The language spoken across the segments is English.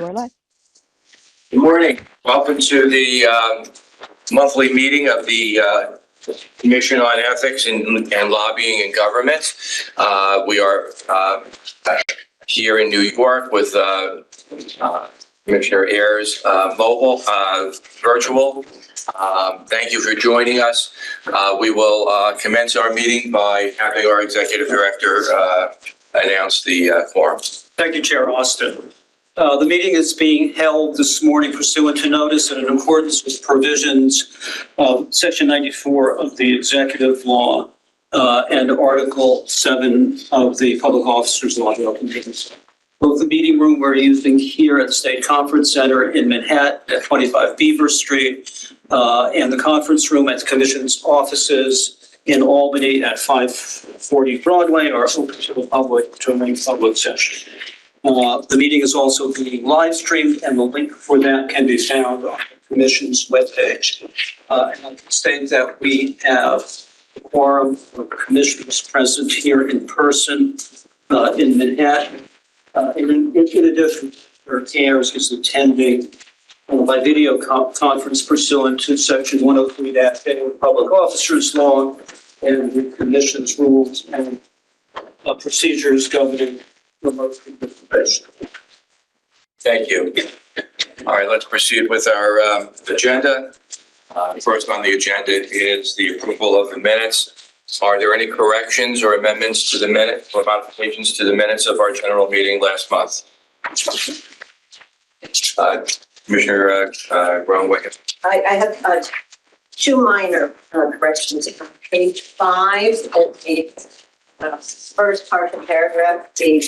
You are live. Good morning. Welcome to the monthly meeting of the Commission on Ethics and Lobbying in Government. We are here in New York with Commissioner Ayers mobile, virtual. Thank you for joining us. We will commence our meeting by having our Executive Director announce the quorum. Thank you, Chair Austin. The meeting is being held this morning pursuant to notice and in accordance with provisions of Section 94 of the Executive Law and Article 7 of the Public Officers Law. Both the meeting room we're using here at the State Conference Center in Manhattan at 25 Beaver Street and the conference room at the Commission's offices in Albany at 540 Broadway are open to the public during public session. The meeting is also being live streamed, and the link for that can be found on the Commission's webpage. And I can state that we have a quorum of commissioners present here in person in Manhattan. In addition, Ayers is attending by video conference pursuant to Section 103-8 of Public Officers Law and the Commission's rules and procedures governing remote participation. Thank you. All right, let's proceed with our agenda. First on the agenda is the approval of the minutes. Are there any corrections or amendments to the minute or modifications to the minutes of our general meeting last month? Commissioner Groenweg. I have two minor corrections on page 5 and the first part of the paragraph, the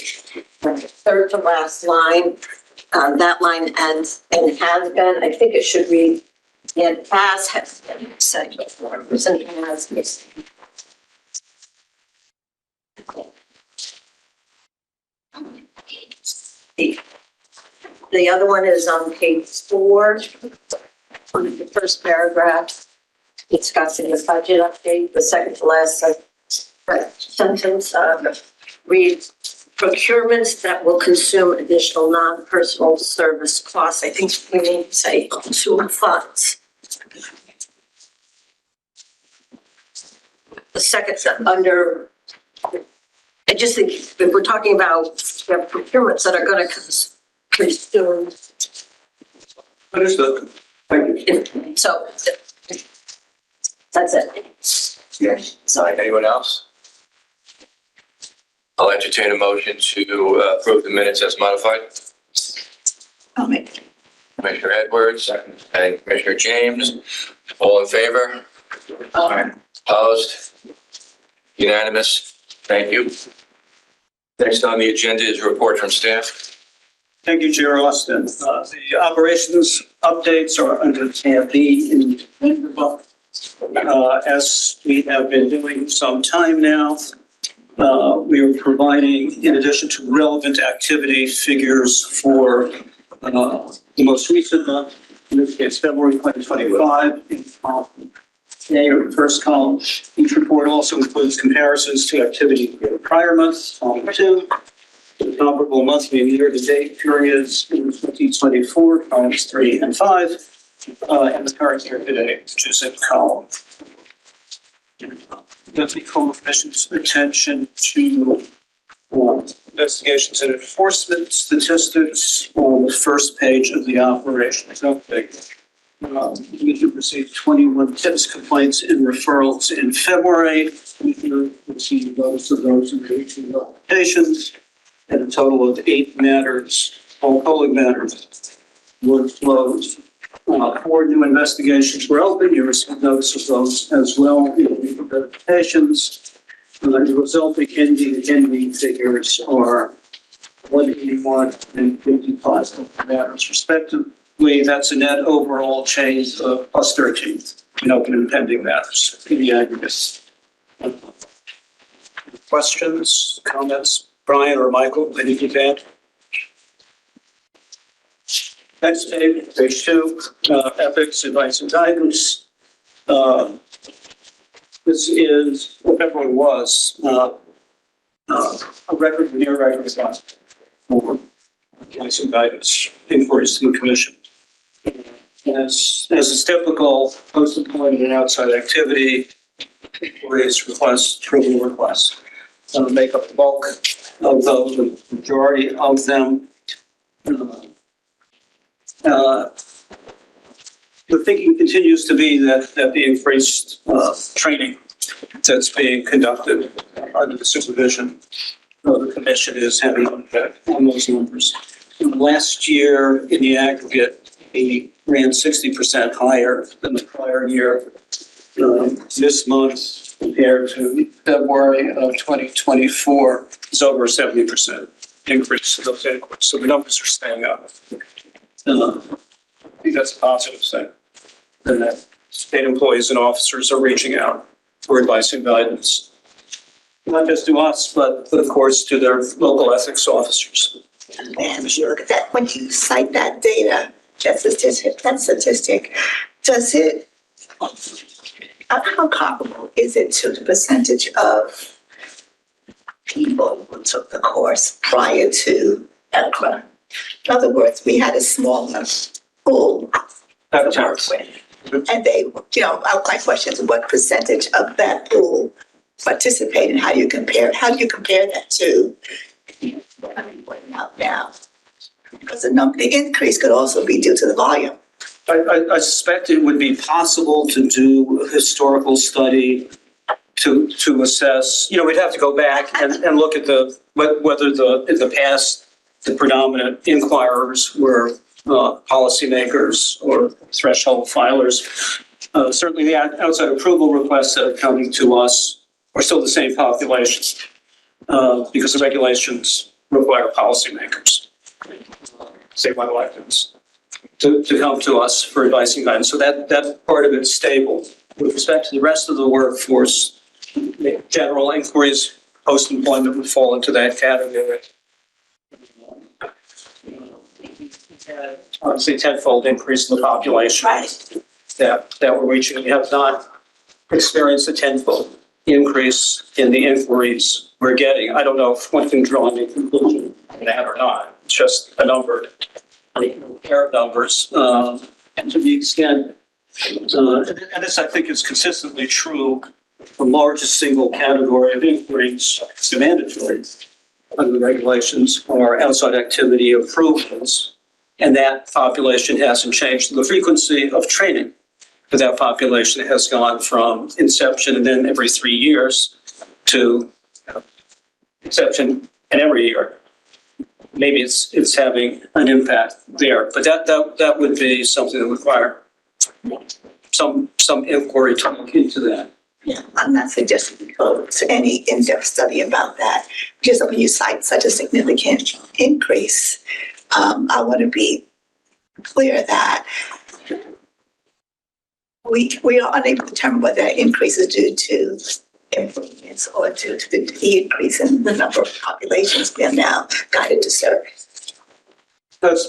third to last line. That line ends and has been. I think it should read and as has been said before. Something has been. The other one is on page 4, on the first paragraph, discussing the budget update. The second to last sentence reads, procurements that will consume additional non-personal service costs. I think we need to say consume funds. The second under, I just think if we're talking about procurements that are going to consume. Understood. Thank you. So that's it. Yes. Sorry. Anyone else? I'll entertain a motion to approve the minutes as modified. I'll make it. Commissioner Edwards and Commissioner James. All in favor? Opposed? Unanimous. Thank you. Next on the agenda is a report from staff. Thank you, Chair Austin. The operations updates are under tab B in as we have been doing some time now. We are providing, in addition to relevant activity figures for the most recent month, in this case, February 2025, in the first column. Each report also includes comparisons to activity in the prior month, column 2. The comparable monthly and year-to-date periods in 2024, columns 3 and 5, and the current year today, which is in column. Let me call the Commission's attention to investigations and enforcement statistics on the first page of the operations update. We received 21 tips, complaints, and referrals in February. We received most of those in the 18 applications, and a total of 8 matters, all polling matters, were closed. 4 new investigations were open. You received notice of those as well in the applications. The resulting ending figures are 181 and 55 matters respectively. That's a net overall change of plus 13 in open and pending matters in the aggregate. Questions, comments? Brian or Michael, anything to add? Next page 2, ethics, advice, and guidance. This is what everyone was a record, near record response for Some guidance inquiries to the commission. As is typical, post-employment and outside activity, inquiries, requests, approval requests make up the bulk of those, the majority of them. The thinking continues to be that the increased training that's being conducted under the supervision of the commission is having an impact on those numbers. Last year, in the aggregate, he ran 60% higher than the prior year. This month, compared to February of 2024, is over 70% increase in those inquiries. So the numbers are staying up. I think that's a positive thing. And that state employees and officers are reaching out for advice and guidance, not just to us, but of course to their local ethics officers. And if you look at that, when you cite that data, that statistic, does it, how comparable is it to the percentage of people who took the course prior to ELCRA? In other words, we had a smaller pool to work with. And they, my question is, what percentage of that pool participated? How do you compare that to what I'm putting out now? Because the increase could also be due to the volume. I suspect it would be possible to do a historical study to assess, we'd have to go back and look at whether in the past, the predominant inquirers were policymakers or threshold filers. Certainly the outside approval requests that are coming to us are still the same population because the regulations require policymakers, statewide electeds, to come to us for advice and guidance. So that part of it's stable. With respect to the rest of the workforce, general inquiries, post-employment would fall into that category. Obviously, tenfold increase in the population that we're reaching. We have not experienced a tenfold increase in the inquiries we're getting. I don't know if one can draw any conclusion from that or not. It's just a number, a pair of numbers. And to the extent, and this I think is consistently true, the largest single category of inquiries is mandatory under the regulations are outside activity approvals. And that population hasn't changed. The frequency of training for that population has gone from inception and then every 3 years to inception and every year. Maybe it's having an impact there, but that would be something that would require some inquiry to look into that. Yeah, I'm not suggesting you go to any in-depth study about that. Just when you cite such a significant increase, I want to be clear that we are unable to determine whether that increase is due to improvements or due to the increase in the number of populations we are now guided to serve. That's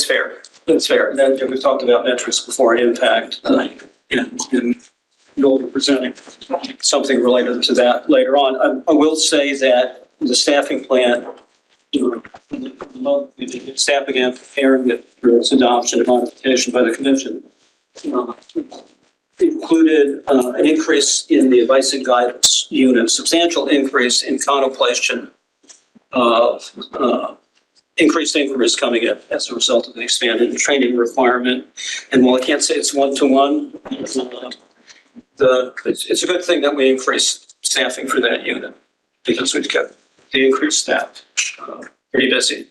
fair. That's fair. And then we've talked about metrics before, impact, and you'll be presenting something related to that later on. I will say that the staffing plan, the staffing and preparing it for its adoption and modification by the commission, included an increase in the advice and guidance unit, substantial increase in contemplation of increased inquiries coming in as a result of the expanded training requirement. And while I can't say it's one-to-one, it's a good thing that we increased staffing for that unit because we've kept the increased staff pretty busy.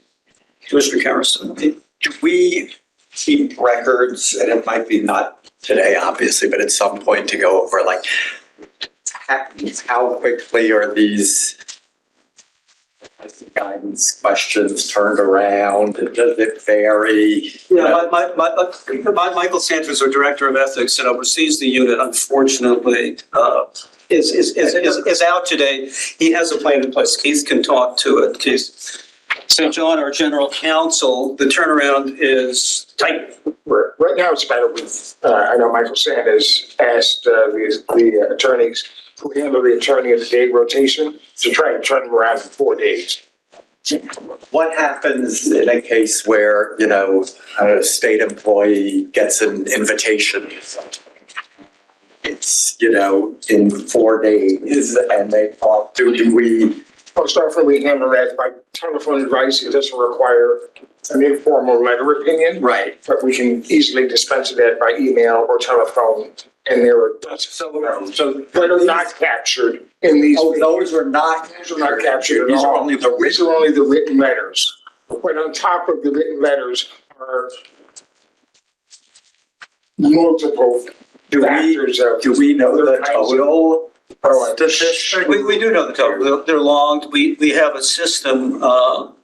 Commissioner Carrison. Do we keep records, and it might be not today, obviously, but at some point to go over, like, how quickly are these guidance questions turned around? Does it vary? Yeah, Michael Sanders, our director of ethics and oversees the unit, unfortunately, is out today. He has a plan in place. Keith can talk to it. Keith. St. John, our general counsel, the turnaround is tight. Right now, it's a matter with, I know Michael Sanders asked the attorneys who handle the attorney of the day rotation to try and turn them around in 4 days. What happens in a case where, you know, a state employee gets an invitation? It's, you know, in 4 days and they talk, do we? Most often we handle that by telephone advice. It doesn't require an informal letter opinion. Right. But we can easily dispense of that by email or telephone. And there are, so that are not captured in these. Oh, those are not. Those are not captured at These are all. only the These are only the written letters. But on top of the written letters are multiple factors of. Do we know the total? We do know the total. They're logged. We have a system, called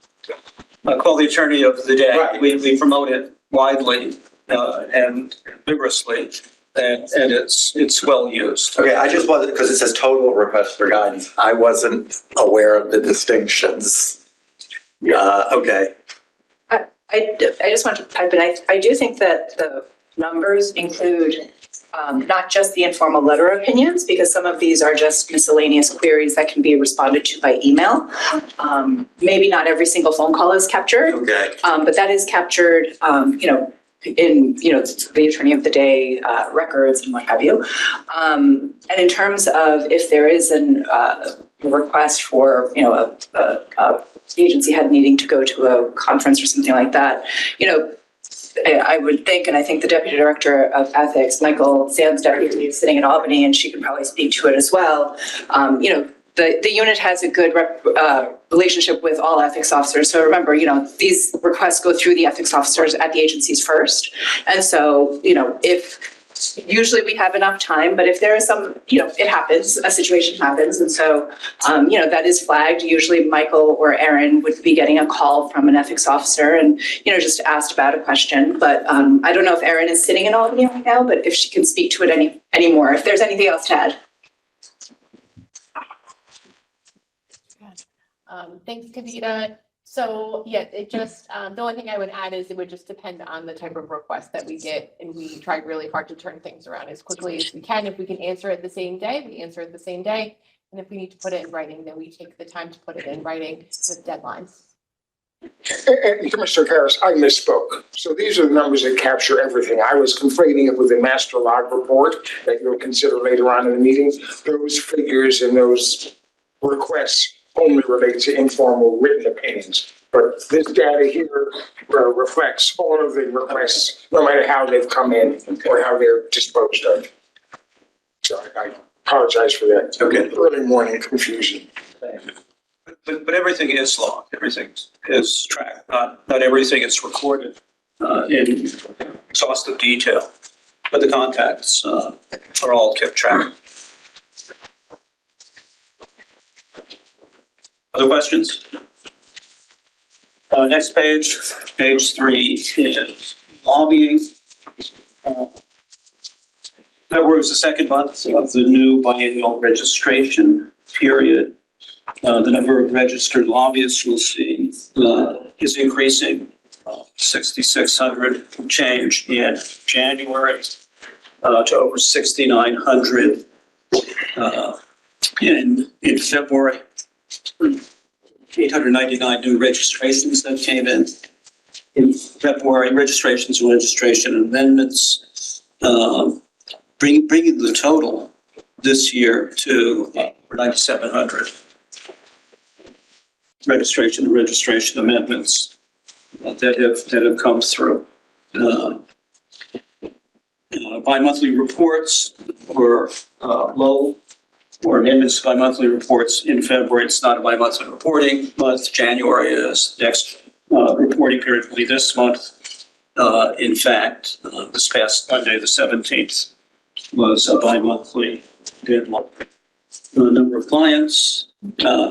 the Attorney of the Day. Right. We promote it widely and vigorously, and it's well used. Okay, I just wasn't, because it says total request for guidance. I wasn't aware of the distinctions. Okay. I just want to pipe in. I do think that the numbers include not just the informal letter opinions, because some of these are just miscellaneous queries that can be responded to by email. Maybe not every single phone call is captured, Okay. but that is captured, in, the Attorney of the Day records and what have you. And in terms of if there is a request for, the agency head needing to go to a conference or something like that, I would think, and I think the Deputy Director of Ethics, Michael Sands, deputy, is sitting in Albany, and she can probably speak to it as well. The unit has a good relationship with all ethics officers. So remember, these requests go through the ethics officers at the agencies first. And so, if usually we have enough time, but if there is some, it happens, a situation happens. And so, that is flagged. Usually Michael or Aaron would be getting a call from an ethics officer and, just asked about a question. But I don't know if Erin is sitting in Albany right now, but if she can speak to it any more, if there's anything else to add. Thanks, Kavita. So yeah, it just, the only thing I would add is it would just depend on the type of request that we get, and we try really hard to turn things around as quickly as we can. If we can answer it the same day, we answer it the same day. And if we need to put it in writing, then we take the time to put it in writing with deadlines. And Commissioner Harris, I misspoke. So these are the numbers that capture everything. I was conflating it with the master log report that you'll consider later on in the meeting. Those figures and those requests only relate to informal written opinions. But this data here reflects all of the requests, no matter how they've come in or how they're disposed of. So I apologize for that. Okay. Early morning confusion. But everything is logged. Everything is tracked. Not everything is recorded in exhaustive detail, but the contacts are all kept track. Other questions? Next page, page 3 is lobbying. February was the second month of the new biennial registration period. The number of registered lobbyists we'll see is increasing, 6,600 change in January to over 6,900 in February. 899 new registrations that came in February. Registrations and registration amendments, bringing the total this year to 9,700 registration and registration amendments that have come through. Bi-monthly reports were low. Or amendments to bi-monthly reports in February. It's not a bi-monthly reporting month. January is next reporting period will be this month. In fact, this past Monday, the 17th, was a bi-monthly deadline. The number of clients,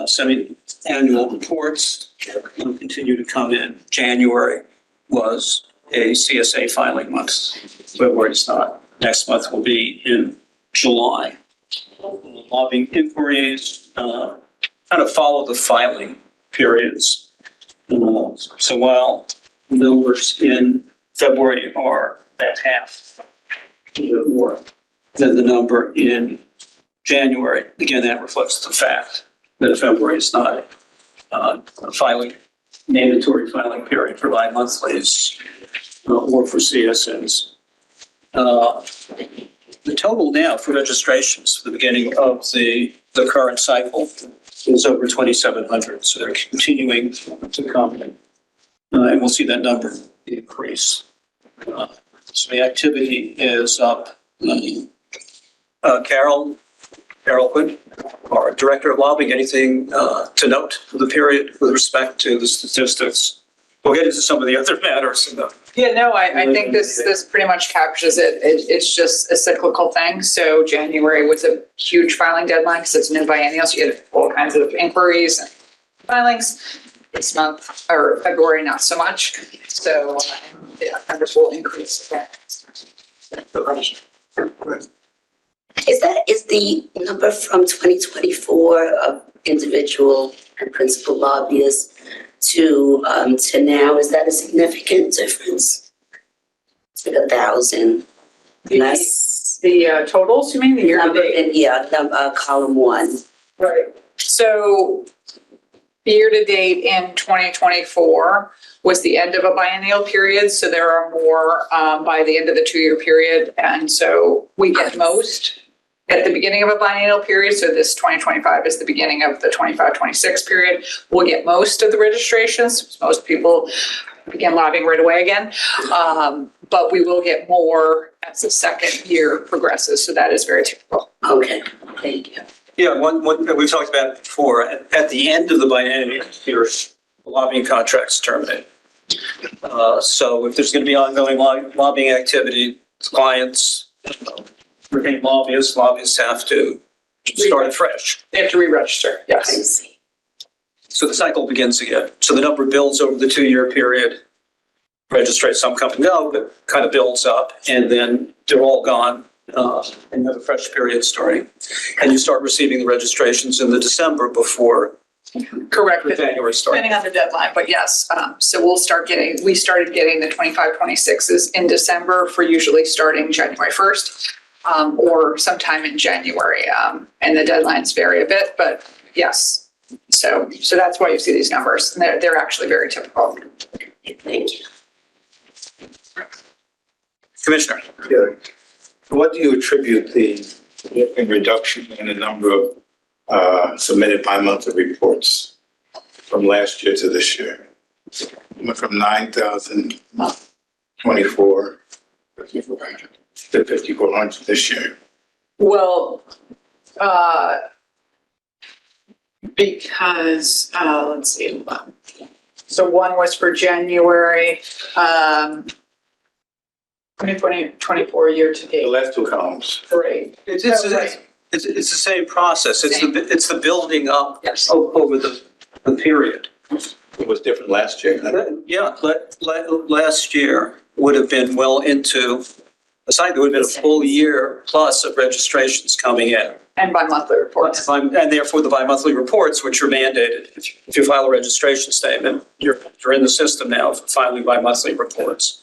semi-annual reports continue to come in. January was a CSA filing month. February is not. Next month will be in July. Lobbying inquiries kind of follow the filing periods. So while numbers in February are about half more than the number in January, again, that reflects the fact that February is not filing, mandatory filing period for bi-monthlies or for CSNs. The total now for registrations for the beginning of the current cycle is over 2,700. So they're continuing to come. And we'll see that number increase. So the activity is up. Carol Quinn, our Director of Lobbying, anything to note for the period with respect to the statistics? We'll get into some of the other matters. Yeah, no, I think this pretty much captures it. It's just a cyclical thing. So January was a huge filing deadline because it's new biennial. So you get all kinds of inquiries and filings. This month or February, not so much. So yeah, numbers will increase. Is the number from 2024 of individual and principal lobbyists to now, is that a significant difference? It's like 1,000 less. The totals, you mean the year to Number date? in, column 1. Right. So year to date in 2024 was the end of a biennial period. So there are more by the end of the 2-year period. And so we get most at the beginning of a biennial period. So this 2025 is the beginning of the 25-26 period. We'll get most of the registrations. Most people begin lobbying right away again. But we will get more as the second year progresses. So that is very typical. Okay, thank you. Yeah, one we've talked about it before. At the end of the biennial year, lobbying contracts terminate. So if there's going to be ongoing lobbying activity, clients retain lobbyists have to start fresh. They have to re-register. I Yes. see. So the cycle begins again. So the number builds over the 2-year period. Registrate, some come and go, but kind of builds up, and then they're all gone. And you have a fresh period starting. And you start receiving the registrations in the December before Correct. the January start. Depending on the deadline, but yes. So we started getting the 25-26s in December for usually starting January 1st or sometime in January. And the deadlines vary a bit, but yes. So that's why you see these numbers. And they're actually very typical. Thank you. Commissioner. Yeah. What do you attribute the reduction in the number of submitted bi-monthly reports from last year to this year? Went from 9,024 to 5,400 this year. Well, because, let's see. So one was for January, 2024 year to The date. last two columns. Great. It's the same process. It's the building up Yes. over the period. It was different last year. Yeah, last year would have been well into, aside there would have been a full year plus of registrations coming in. And bi-monthly reports. And therefore the bi-monthly reports, which are mandated. If you file a registration statement, you're in the system now for filing bi-monthly reports.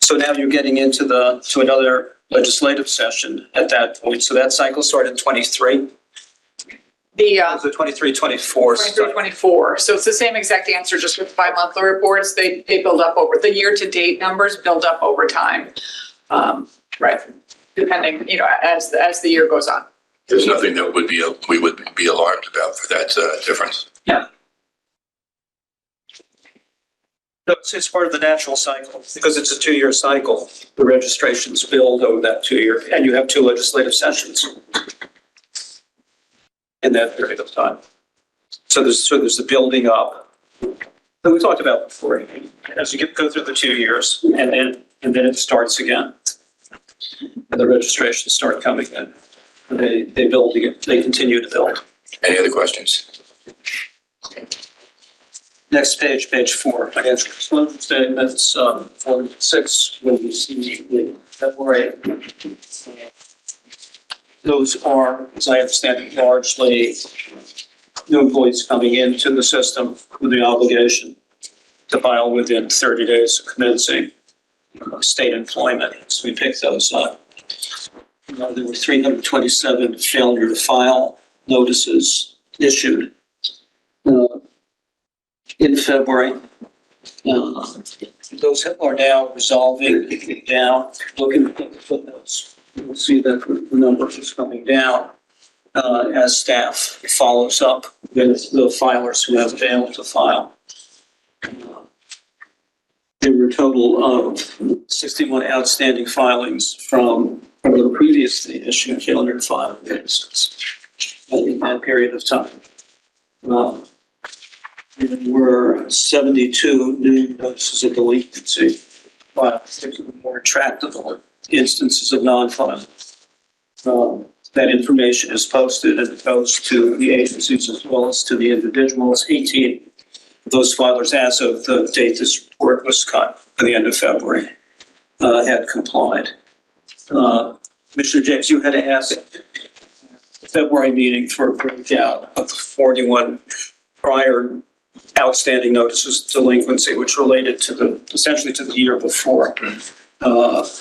So now you're getting into to another legislative session at that point. So that cycle started in 23. The, So 23, 24. 23-24. So it's the same exact answer, just with bi-monthly reports. They build up over, the year-to-date numbers build up over time. Right. Depending, as the year goes on. There's nothing that we would be alarmed about for that difference. Yeah. It's part of the natural cycle because it's a 2-year cycle. The registrations build over that 2-year, and you have 2 legislative sessions in that period of time. So there's the building up that we talked about before. As you go through the 2 years, and then it starts again, and the registrations start coming in. They build again. They continue to build. Any other questions? Next page, page 4, financial disclosure statements, Form 6, will you see the February? Those are, as I understand it, largely new employees coming into the system with the obligation to file within 30 days of commencing state employment. So we picked those up. There were 327 failure to file notices issued. in February. Those are now resolving down, looking at the footnotes. You'll see that the number is coming down as staff follows up with the filers who have failed to file. There were a total of 61 outstanding filings from the previously issued failure to file notices in that period of time. There were 72 new notices of delinquency, but more tractable instances of non-filing. That information is posted and it goes to the agencies as well as to the individuals. 18 of those filers, as of the date this report was cut, at the end of February, had complied. Commissioner James, you had asked the February meeting for a breakout of the 41 prior outstanding notices of delinquency, which related to essentially to the year before. And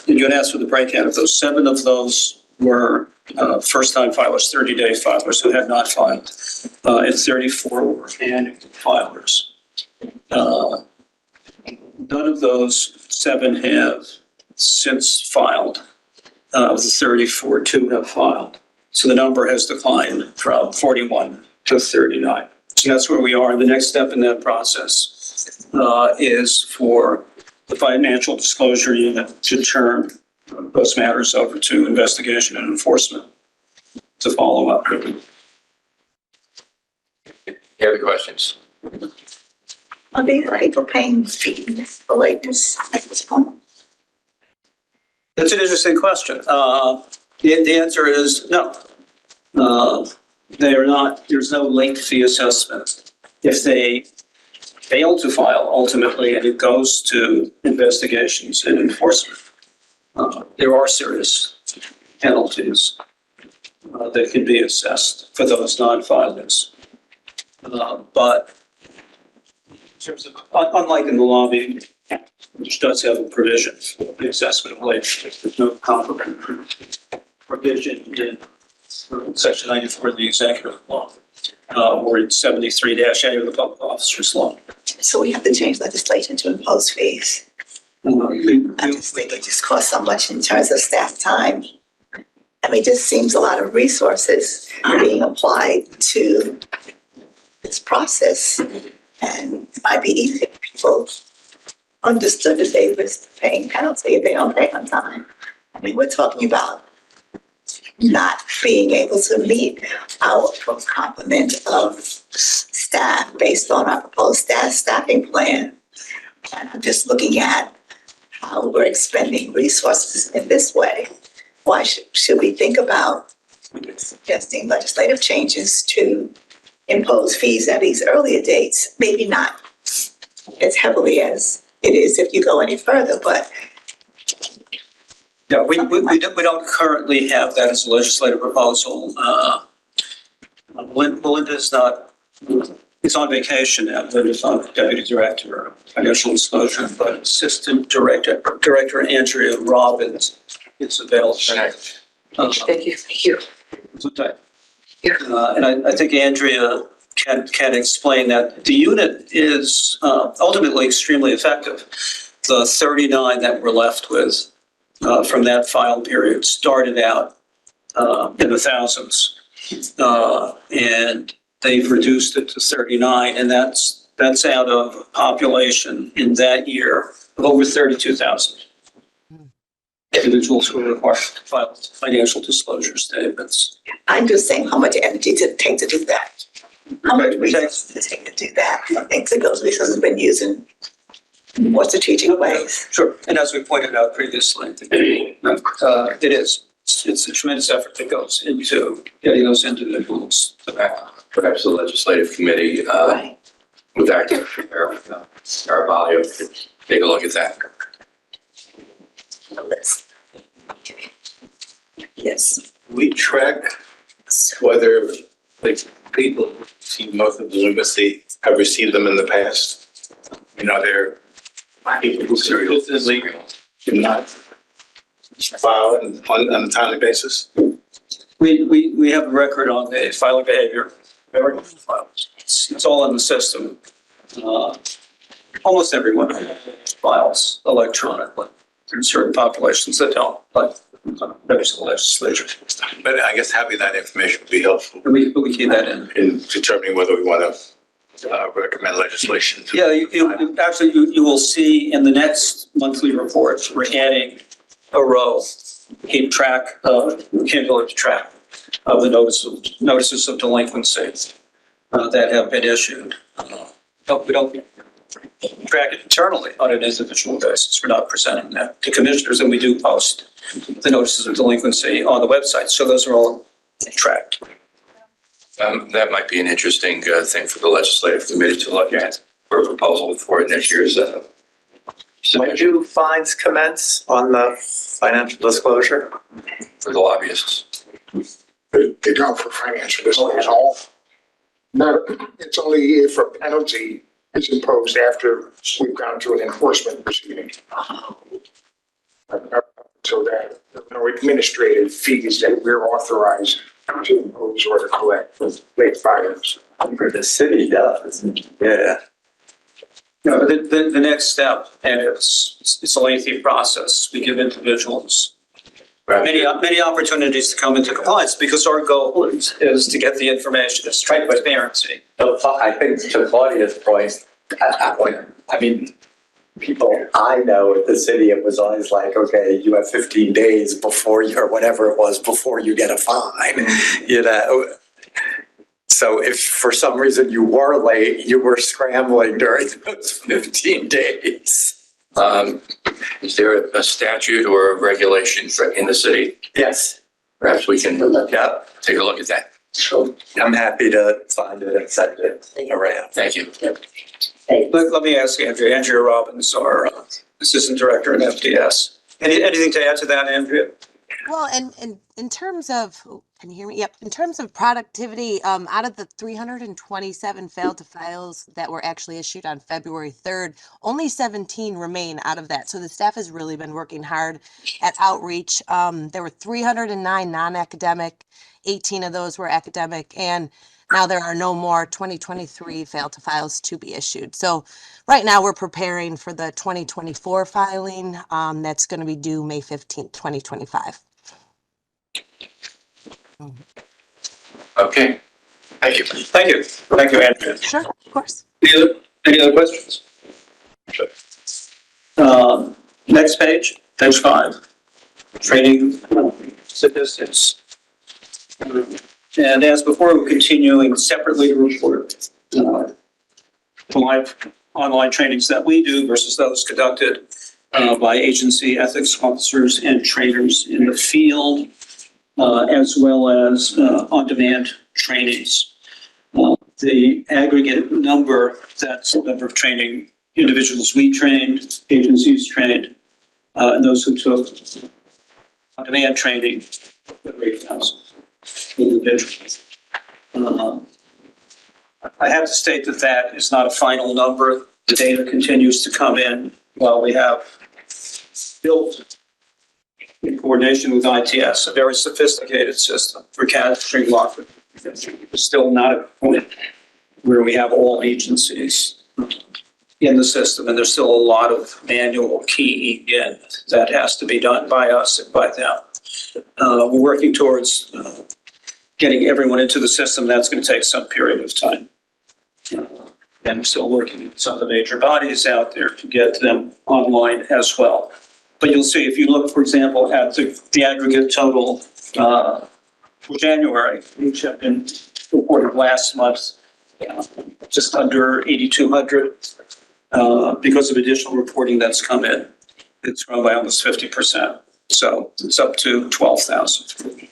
you had asked for the breakout of those. 7 of those were first-time filers, 30-day filers who had not filed, and 34 were annual filers. None of those 7 have since filed. Of the 34, 2 have filed. So the number has declined from 41 to 39. So that's where we are. The next step in that process is for the financial disclosure unit to turn those matters over to investigation and enforcement to follow up. Any other questions? Are these people paying fees for like this at this point? That's an interesting question. The answer is no. They are not, there's no late fee assessment. If they fail to file ultimately and it goes to investigations and enforcement, there are serious penalties that can be assessed for those non-filers. But in terms of, unlike in the lobby, which does have a provision for the assessment of late fees, there's no comparable provision in Section 94 of the executive law or in 73-A of the public officers law. So we have to change legislation to impose fees. I just think it just costs so much in terms of staff time. I mean, it just seems a lot of resources being applied to this process. And it might be easier if people understood that they risk paying penalty if they don't pay on time. I mean, we're talking about not being able to meet our complement of staff based on our proposed staffing plan. And I'm just looking at how we're expending resources in this way. Why should we think about suggesting legislative changes to impose fees at these earlier dates? Maybe not as heavily as it is if you go any further, but yeah, we don't currently have that as a legislative proposal. Melinda's not, is on vacation now. Melinda's not Deputy Director of Financial Disclosure, but Assistant Director Andrea Robbins is available. Thank Thank you. And I think Andrea can explain that the unit is ultimately extremely effective. The 39 that we're left with from that file period started out in the thousands, and they've reduced it to 39, and that's out of a population in that year of over 32,000 individuals who are required to file financial disclosure statements. I'm just saying how much energy does it take to do that? How much resources does it take to do that? I think that those resources have been used in more strategic ways. Sure, and as we pointed out previously, it is. It's a tremendous effort that goes into getting those individuals to that. Perhaps the legislative committee, Right. with our Carvalho, could take a look at that. The list. Yes. We track whether the people who receive most of the delinquency have received them in the past. You know, there are people who consistently do not file on a timely basis. We have a record on the filer behavior. It's all in the system. Almost everyone files electronically. There's certain populations that don't, like members of the legislature. But I guess having that information would be helpful And we keep that in. determining whether we want to recommend legislation. Yeah, you will see in the next monthly reports, we're adding a row, keep cumulative track of the notices of delinquency that have been issued. We don't track it internally on an individual basis. We're not presenting that to commissioners, and we do post the notices of delinquency on the website. So those are all tracked. That might be an interesting thing for the legislative committee to look at for a proposal for next year's. When do fines commence on the financial disclosure? For the lobbyists. They don't for financial disclosure at all. No, it's only if a penalty is imposed after we've gone through an enforcement proceeding. So that there are no administrative fees that we're authorized to impose or to collect for late fines. The city does. Yeah. No, the next step, and it's a lengthy process. We give individuals many opportunities to come into compliance because our goal is to get the information, it's transparency. So I think to Claudia's point, I mean, people I know at the city, it was always like, okay, you have 15 days before or whatever it was before you get a fine, you know. So if for some reason you were late, you were scrambling during those 15 days. Is there a statute or a regulation in the city? Yes. Perhaps we can take a look at that. So I'm happy to find it and send it around. Thank you. Let me ask Andrea Robbins, our Assistant Director at FDS. Anything to add to that, Andrea? Well, and in terms of, can you hear me? Yep. In terms of productivity, out of the 327 failed to files that were actually issued on February 3rd, only 17 remain out of that. So the staff has really been working hard at outreach. There were 309 non-academic, 18 of those were academic, and now there are no more 2023 failed to files to be issued. So right now we're preparing for the 2024 filing that's going to be due May 15th, 2025. Okay. Thank you. Thank you. Thank you, Andrea. Sure, of course. Any other questions? Sure. Next page 5. Training statistics. And as before, we're continuing separately to report the live online trainings that we do versus those conducted by agency ethics officers and trainers in the field, as well as on-demand trainings. The aggregate number, that's the number of training individuals we trained, agencies trained, and those who took on-demand training, 8,000 individuals. I have to state that that is not a final number. The data continues to come in while we have built in coordination with ITS, a very sophisticated system for capturing lawful. It's still not a point where we have all agencies in the system, and there's still a lot of manual keying in that has to be done by us and by them. We're working towards getting everyone into the system. That's going to take some period of time. And we're still working with some of the major bodies out there to get them online as well. But you'll see, if you look, for example, at the aggregate total for January, which have been reported last month, just under 8,200 because of additional reporting that's come in. It's grown by almost 50%. So it's up to 12,000.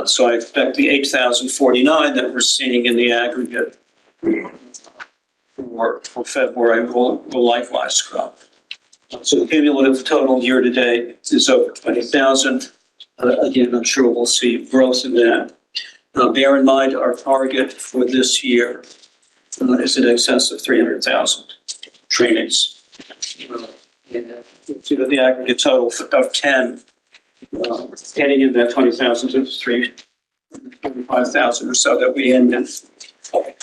So I expect the 8,049 that we're seeing in the aggregate for February will likewise grow. So the cumulative total year to date is over 20,000. Again, I'm sure we'll see growth in that. Bear in mind, our target for this year is in excess of 300,000 trainings. The aggregate total of 10, getting in that 20,000 to 35,000 or so that we end in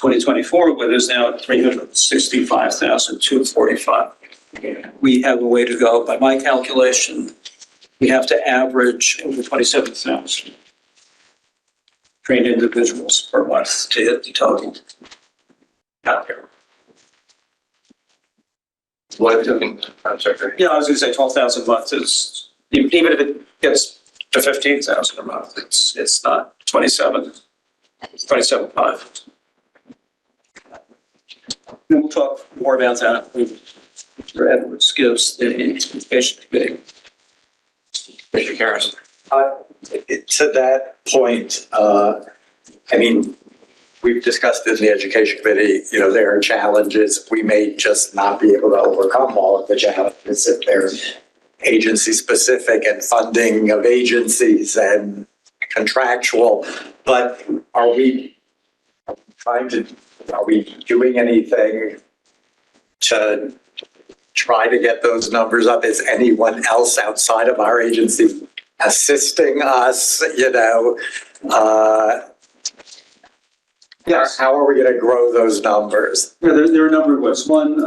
2024, but is now at 365,245. We have a way to go. By my calculation, we have to average over 27,000 trained individuals per month to hit the total out there. What if you can, I'm sorry. Yeah, I was gonna say 12,000 a month is, even if it gets to 15,000 a month, it's not 27, it's 27.5. And we'll talk more about that when Edwards gives the patient committee. Mr. Harris. To that point, I mean, we've discussed in the education committee, you know, there are challenges. We may just not be able to overcome all of the challenges if they're agency specific and funding of agencies and contractual. But are we doing anything to try to get those numbers up? Is anyone else outside of our agency assisting us, you know? Yes. How are we going to grow those numbers? Yeah, there are a number of ways. One,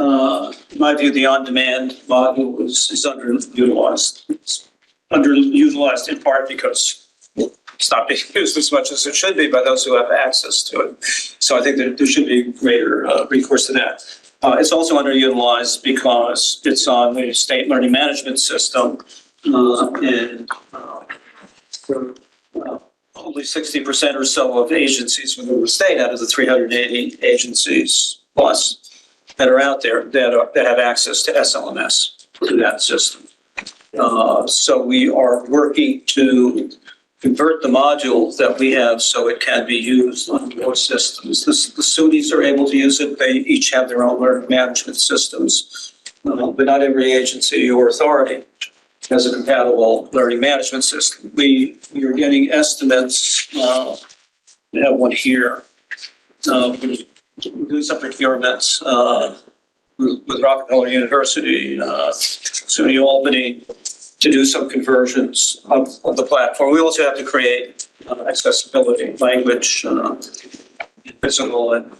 in my view, the on-demand module is underutilized. It's underutilized in part because it's not being used as much as it should be by those who have access to it. So I think that there should be greater recourse to that. It's also underutilized because it's on the state learning management system, and only 60% or so of agencies within the state out of the 380 agencies plus that are out there that have access to SLMS through that system. So we are working to convert the module that we have so it can be used on more systems. The SUNYs are able to use it. They each have their own learning management systems, but not every agency or authority has a compatible learning management system. We are getting estimates. We have one here. We're doing some procurements with Rockefeller University, SUNY Albany, to do some conversions of the platform. We also have to create accessibility, language, physical, and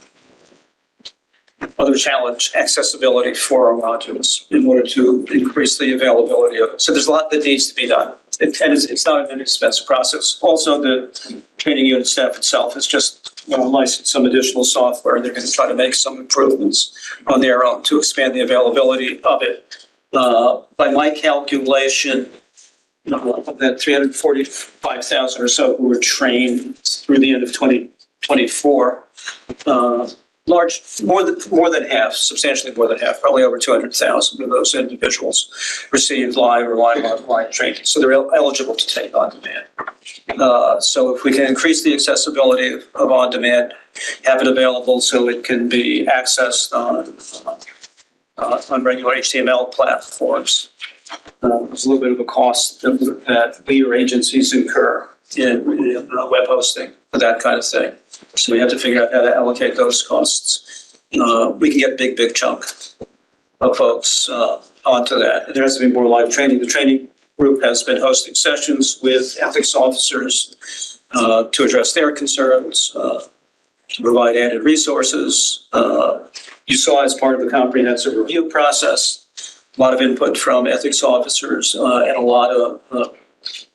other challenge accessibility for our modules in order to increase the availability of it. So there's a lot that needs to be done. It's not an expensive process. Also, the training unit staff itself is just licensed some additional software. They're going to try to make some improvements on their own to expand the availability of it. By my calculation, of that 345,000 or so who were trained through the end of 2024, more than half, substantially more than half, probably over 200,000 of those individuals received live or online training. So they're eligible to take on demand. So if we can increase the accessibility of on demand, have it available so it can be accessed on regular HTML platforms. There's a little bit of a cost that we or agencies incur in web hosting for that kind of thing. So we have to figure out how to allocate those costs. We can get big chunk of folks onto that. There has to be more live training. The training group has been hosting sessions with ethics officers to address their concerns, to provide added resources. You saw as part of the comprehensive review process, a lot of input from ethics officers and a lot of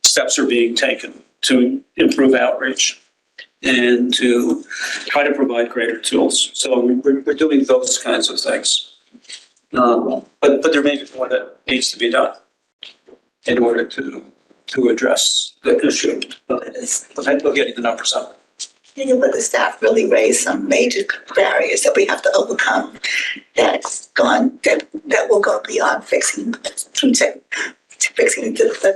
steps are being taken to improve outreach and to try to provide greater tools. So we're doing those kinds of things. But there may be more that needs to be done in order to address the issue of getting the numbers up. But the staff really raised some major barriers that we have to overcome that will go beyond fixing the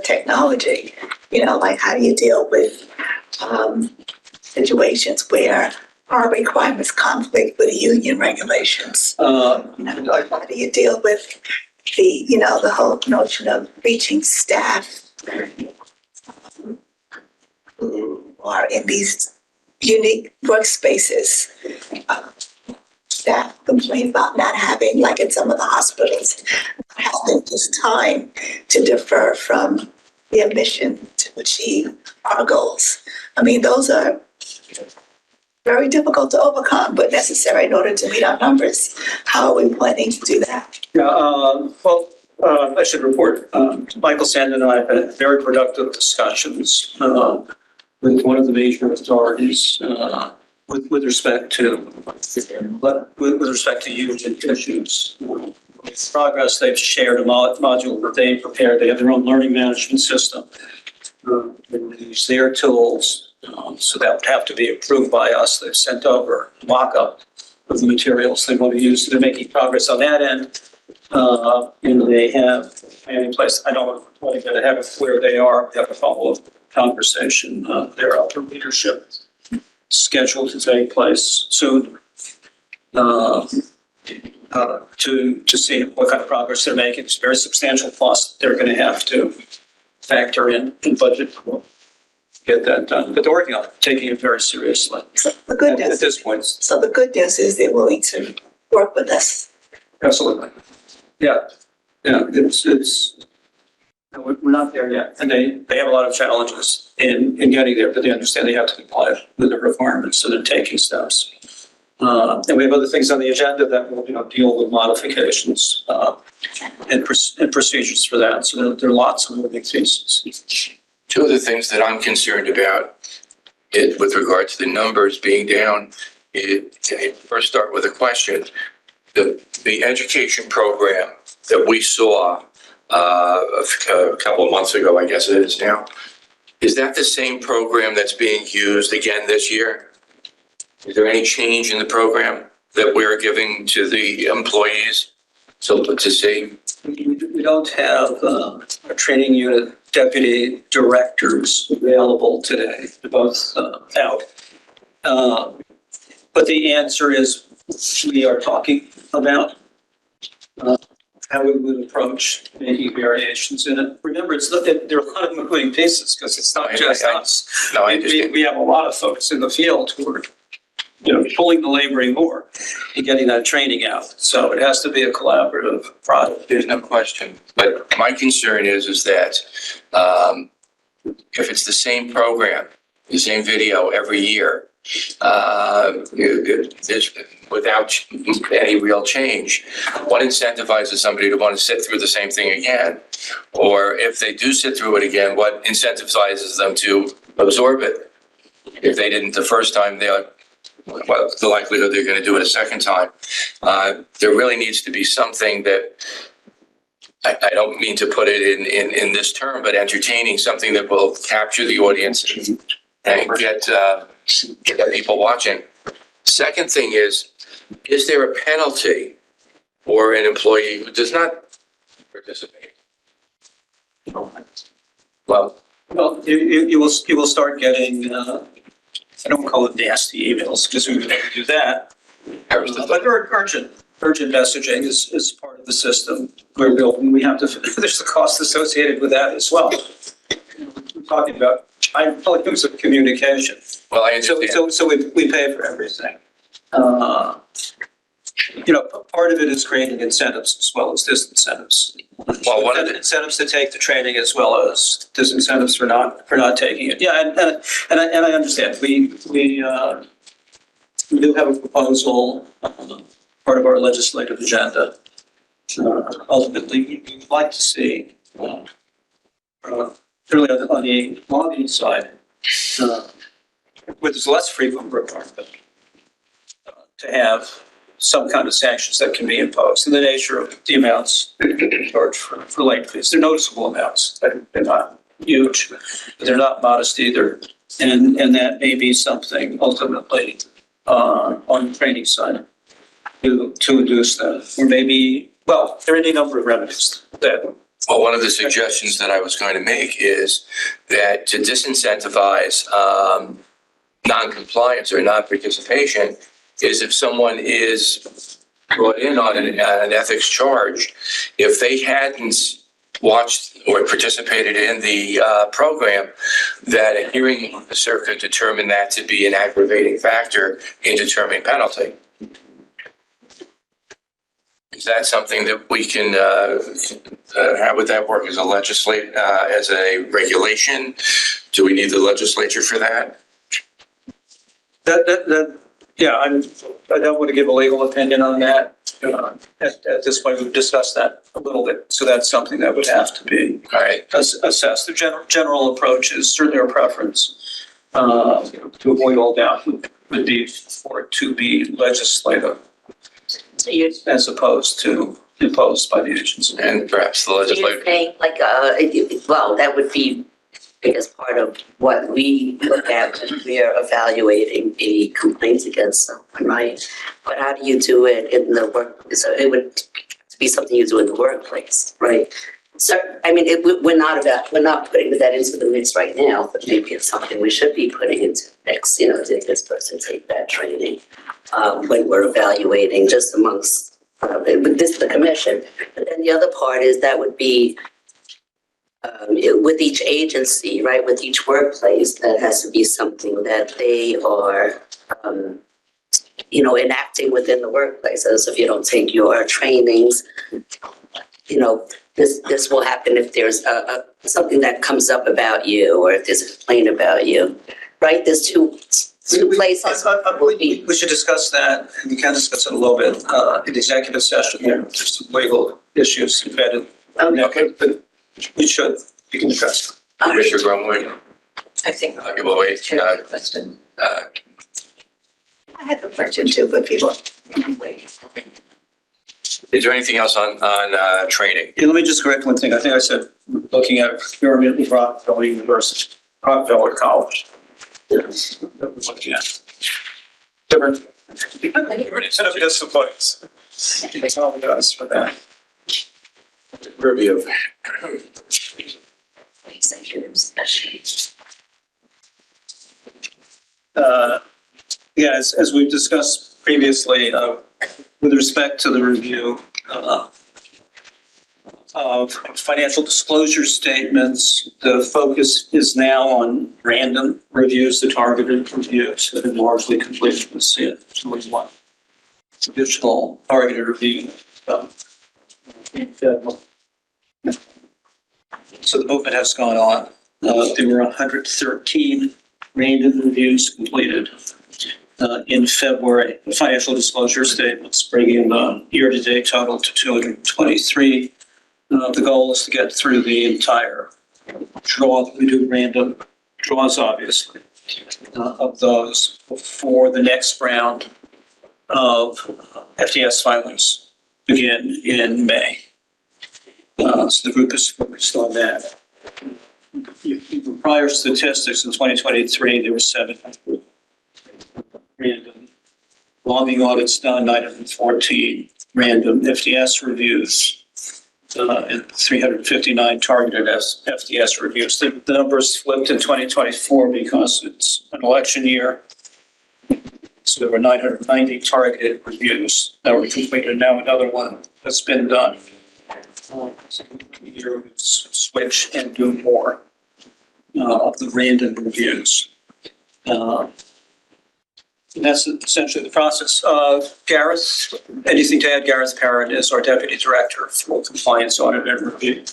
technology. You know, like how do you deal with situations where our requirements conflict with union regulations? How do you deal with the whole notion of reaching staff who are in these unique workspaces? Staff complain about not having, like in some of the hospitals, not having this time to defer from their mission to achieve our goals. I mean, those are very difficult to overcome, but necessary in order to meet our numbers. How are we planning to do that? Yeah, I should report, Michael Sand and I have had very productive discussions with one of the major authorities with respect to union issues. Progress, they've shared a module that they prepared. They have their own learning management system. They use their tools, so that would have to be approved by us. They've sent over a mock-up of the materials they want to use. They're making progress on that end. And they have in place, I don't want to get ahead of where they are. We have a follow-up conversation. Their upper leadership scheduled to take place soon to see what kind of progress they're making. It's very substantial costs they're going to have to factor in budget to get that done. But they're working on it, taking it very seriously So the good at news, this point. so the good news is they're willing to work with us. Absolutely. Yeah, we're not there yet. And they have a lot of challenges in getting there, but they understand they have to comply with the requirements, so they're taking steps. And we have other things on the agenda that will, deal with modifications and procedures for that. So there are lots of moving pieces. Two of the things that I'm concerned about with regard to the numbers being down, first start with a question. The education program that we saw a couple of months ago, I guess it is now, is that the same program that's being used again this year? Is there any change in the program that we're giving to the employees? So to see. We don't have a training unit deputy directors available today. They're both out. But the answer is we are talking about how we would approach making variations in it. Remember, there are a lot of moving pieces because it's not just us. No, I understand. We have a lot of folks in the field who are pulling the laboring oar and getting that training out. So it has to be a collaborative product. There's no question. But my concern is that if it's the same program, the same video every year, without any real change, what incentivizes somebody to want to sit through the same thing again? Or if they do sit through it again, what incentivizes them to absorb it? If they didn't the first time, the likelihood they're going to do it a second time. There really needs to be something that, I don't mean to put it in this term, but entertaining, something that will capture the audience and get people watching. Second thing is there a penalty for an employee who does not participate? Well, you will start getting, I don't call it nasty emails because we would never do that. But urgent messaging is part of the system. We have to, there's the cost associated with that as well. We're talking about items of communication. Well, I understand. So we pay for everything. Part of it is creating incentives as well as disincentives. Well, one of the incentives to take the training as well as disincentives for not taking it. Yeah, and I understand. We do have a proposal, part of our legislative agenda. Ultimately, we'd like to see, clearly on the lobbying side, with less frequent requirement, to have some kind of sanctions that can be imposed in the nature of the amounts charged for late fees. They're noticeable amounts. They're not huge, but they're not modest either. And that may be something ultimately on the training side to induce that. Or maybe, well, there are any number of remedies that. Well, one of the suggestions that I was going to make is that to disincentivize non-compliance or non-participation is if someone is brought in on an ethics charge, if they hadn't watched or participated in the program, that a hearing officer could determine that to be an aggravating factor in determining penalty. Is that something that we can, how would that work as a regulation? Do we need the legislature for that? Yeah, I don't want to give a legal opinion on that. At this point, we've discussed that a little bit, so that's something that would have to be All right. assessed. The general approach is certainly our preference, to avoid all doubt would be for it to be legislative So you're, as opposed to imposed by the agency. And perhaps the so you're legislature. saying like, well, that would be, I guess, part of what we look at when we are evaluating any complaints against someone, right? But how do you do it in the work? So it would be something you do in the workplace, right? So, I mean, we're not putting that into the mix right now, but maybe it's something we should be putting into the mix, did this person take that training? When we're evaluating just amongst, with the commission. But then the other part is that would be, with each agency, right, with each workplace, that has to be something that they are, enacting within the workplace. So if you don't take your trainings, this will happen if there's something that comes up about you, or if there's a complaint about you, right? There's two places. We should discuss that, and we can discuss it a little bit, in executive session. There's some legal issues embedded. Okay. But we can discuss. Commissioner Grumwood. I think. Okay, well, wait. Question. I had a question too, but people. Is there anything else on training? Yeah, let me just correct one thing. I think I said, looking at experimental Rockefeller University, Rockefeller College. Yes. That was looking at. Different set of disciplines. I apologize for that. Review. Executive session. Yeah, as we've discussed previously, with respect to the review of financial disclosure statements, the focus is now on random reviews, the targeted reviews that have been largely completed with SID. So there's one additional targeted review. So the movement has gone on. There were 113 random reviews completed in February. The financial disclosure statements bringing the year-to-date total to 223. The goal is to get through the entire draw. We do random draws, obviously, of those before the next round of FDS filings begin in May. So the group is focused on that. Prior statistics in 2023, there were 700 random lobbying audits done, 914 random FDS reviews, and 359 targeted FDS reviews. The numbers flipped in 2024 because it's an election year. So there were 990 targeted reviews that were completed. Now another one has been done. So you switch and do more of the random reviews. And that's essentially the process. Gareth, anything to add? Gareth Parrott is our Deputy Director for Compliance Audit and Review.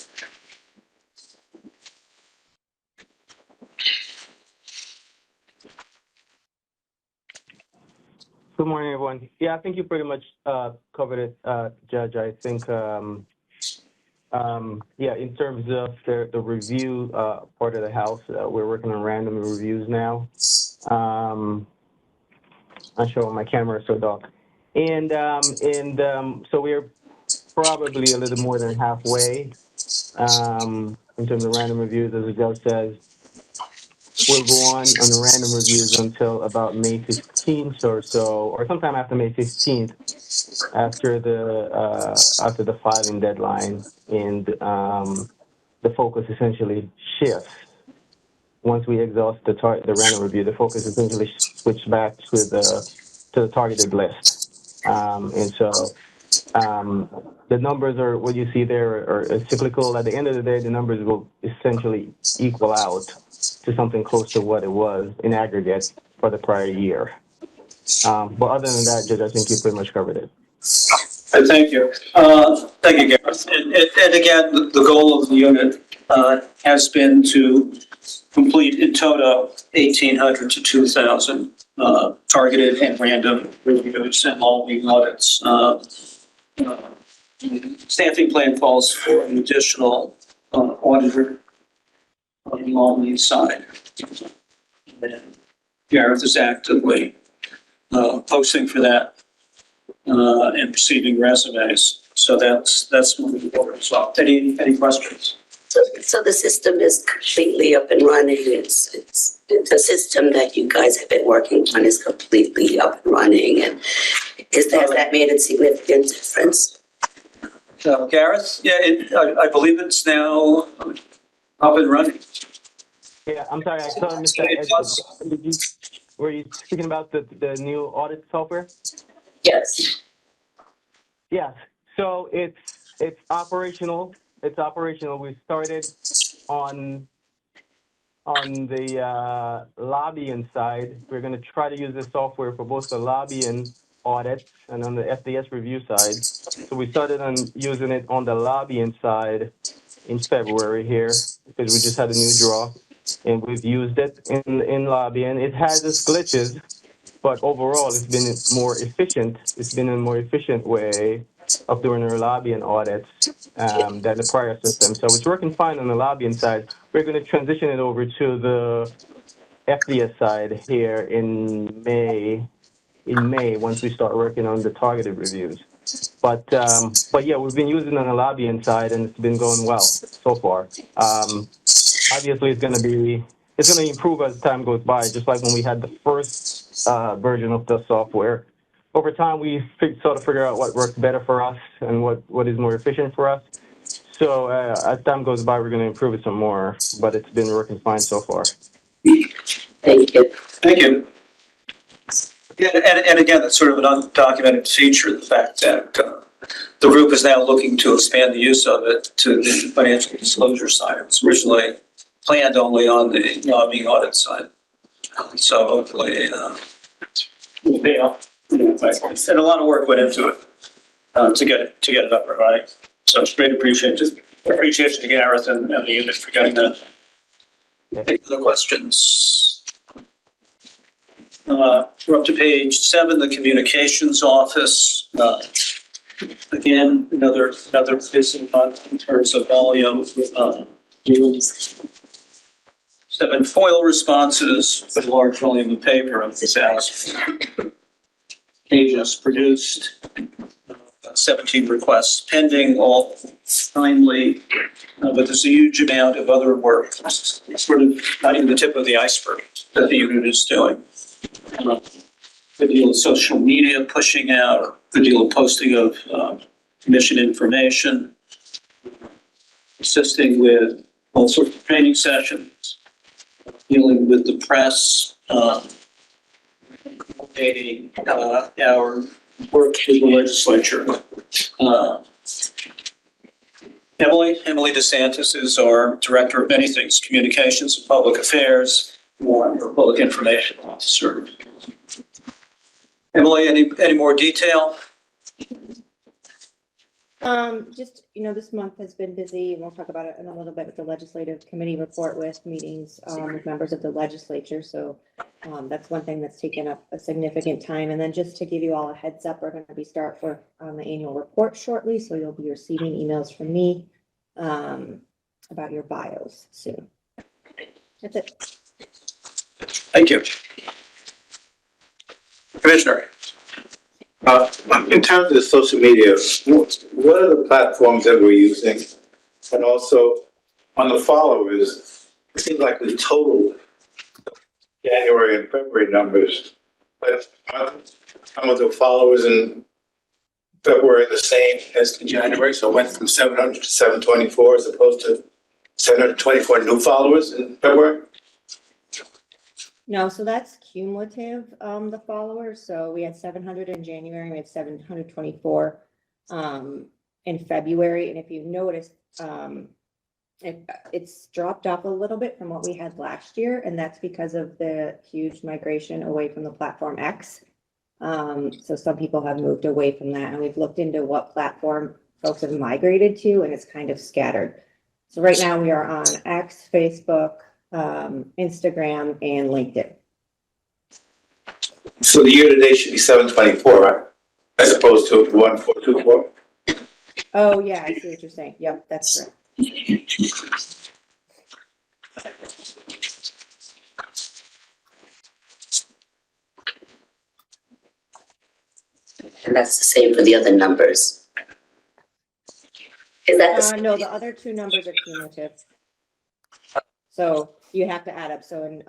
Good morning, everyone. Yeah, I think you pretty much covered it, Judge. I think, in terms of the review part of the house, we're working on random reviews now. I'm showing my camera so dark. And so we're probably a little more than halfway in terms of random reviews, as the judge says. We'll go on the random reviews until about May 15th or so, or sometime after May 15th, after the filing deadline, and the focus essentially shifts. Once we exhaust the random review, the focus essentially switches back to the targeted list, and so the numbers are what you see there are cyclical. At the end of the day, the numbers will essentially equal out to something close to what it was in aggregate for the prior year. But other than that, Judge, I think you pretty much covered it. Thank you. Thank you, Gareth. And again, the goal of the unit has been to complete in toto 1,800 to 2,000 targeted and random reviews and all the audits. Staffing plan calls for an additional auditor on the Albany side. Gareth is actively posting for that and receiving resumes. So that's moving forward as well. Any questions? So the system is completely up and running. It's the system that you guys have been working on is completely up and running. And has that made a significant difference? Gareth, yeah, I believe it's now up and running. Yeah, I'm sorry, I totally missed that. Were you speaking about the new audit software? Yes. Yes. So it's operational. It's operational. We started on the lobbying side. We're going to try to use this software for both the lobbying audits and on the FDS review side. So we started on using it on the lobbying side in February here because we just had a new draw, and we've used it in lobbying. It has its glitches, but overall it's been more efficient. It's been a more efficient way of doing our lobbying audits than the prior system. So it's working fine on the lobbying side. We're going to transition it over to the FDS side here in May once we start working on the targeted reviews. But yeah, we've been using it on the lobbying side, and it's been going well so far. Obviously, it's going to improve as time goes by, just like when we had the first version of the software. Over time, we sort of figure out what works better for us and what is more efficient for us. So as time goes by, we're going to improve it some more, but it's been working fine so far. Thank you. Thank you. Yeah, and again, that's sort of an undocumented feature, the fact that the group is now looking to expand the use of it to the financial disclosure side. It was originally planned only on the lobbying audit side. So hopefully, we'll pay off. And a lot of work went into it to get it up and running. So it's great appreciation to Gareth and the unit for getting that. Any other questions? We're up to page 7, the communications office. Again, another busy month in terms of volume. 7 FOIL responses with a large volume of paper of 1,000 pages produced. 17 requests pending, all timely, but there's a huge amount of other work. It's sort of not even the tip of the iceberg that the unit is doing. The deal of social media pushing out, the deal of posting of mission information, assisting with all sorts of training sessions, dealing with the press, updating our work with the legislature. Emily DeSantis is our director of many things, communications and public affairs, our public information officer. Emily, any more detail? Just, this month has been busy, and we'll talk about it in a little bit with the legislative committee report with meetings with members of the legislature. So that's one thing that's taken up a significant time. And then just to give you all a heads up, we're going to be start for the annual report shortly. So you'll be receiving emails from me about your bios soon. That's it. Thank you. Commissioner. In terms of the social media, what are the platforms that we're using? And also, on the followers, it seems like the total January and February numbers, but some of the followers in February are the same as in January, so it went from 700 to 724 as opposed to 724 new followers in February? No, so that's cumulative, the followers. So we had 700 in January, we had 724 in February. And if you've noticed, it's dropped off a little bit from what we had last year. And that's because of the huge migration away from the platform X. So some people have moved away from that, and we've looked into what platform folks have migrated to, and it's kind of scattered. So right now we are on X, Facebook, Instagram, and LinkedIn. So the year-to-date should be 724, right? As opposed to 1424? Oh, yeah, I see what you're saying. Yep, that's correct. And that's the same for the other numbers. Is that the same? No, the other two numbers are cumulative. So you have to add up. So in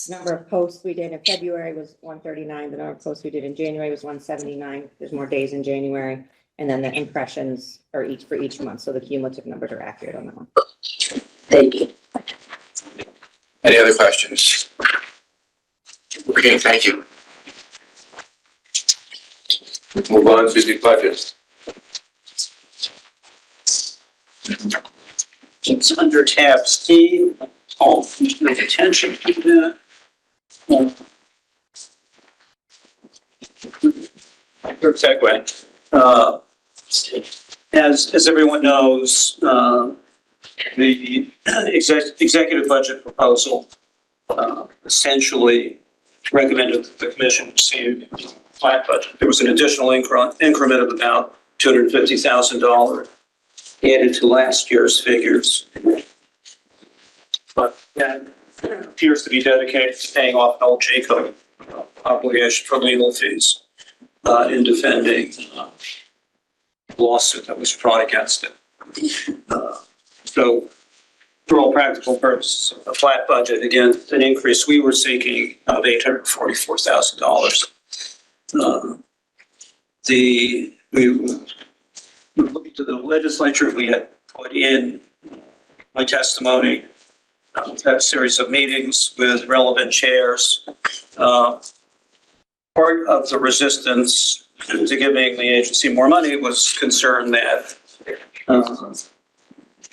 number of posts we did in February was 139. The number of posts we did in January was 179. There's more days in January. And then the impressions are each for each month. So the cumulative numbers are accurate on that one. Thank you. Any other questions? Okay, thank you. Move on to the budget. It's under tab C. Oh, pay attention to that. Good segue. As everyone knows, the executive budget proposal essentially recommended that the commission receive a flat budget. There was an additional increment of about $250,000 added to last year's figures. But that appears to be dedicated to paying off an old J-code obligation for legal fees in defending the lawsuit that was brought against it. So for all practical purposes, a flat budget, again, an increase we were seeking of $844,000. Looking to the legislature, we had put in my testimony, had a series of meetings with relevant chairs. Part of the resistance to giving the agency more money was concern that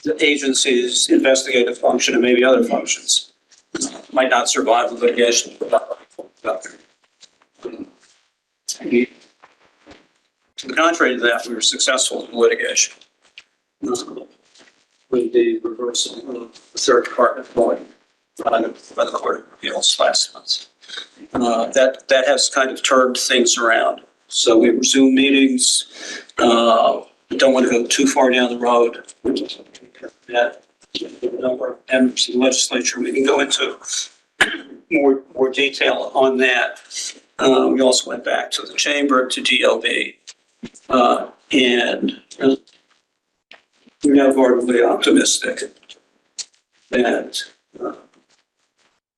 the agency's investigative function and maybe other functions might not survive the litigation. To the contrary to that, we were successful in litigation with the reversal of the third department ruling by the Court of Appeals last month. That has kind of turned things around. So we resumed meetings. Don't want to go too far down the road. That number of members of the legislature, we can go into more detail on that. We also went back to the chamber, to DLB, and we're now guardedly optimistic that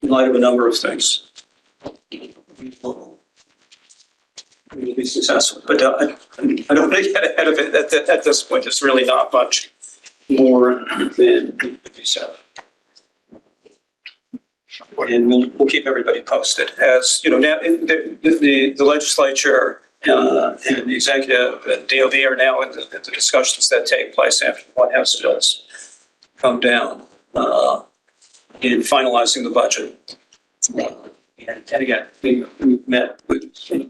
in light of a number of things, we will be successful. But I don't want to get ahead of it at this point. There's really not much more than could be said. And we'll keep everybody posted. As you know, now the legislature and the executive and DOD are now in the discussions that take place after the White House bills come down in finalizing the budget. And again, we met with the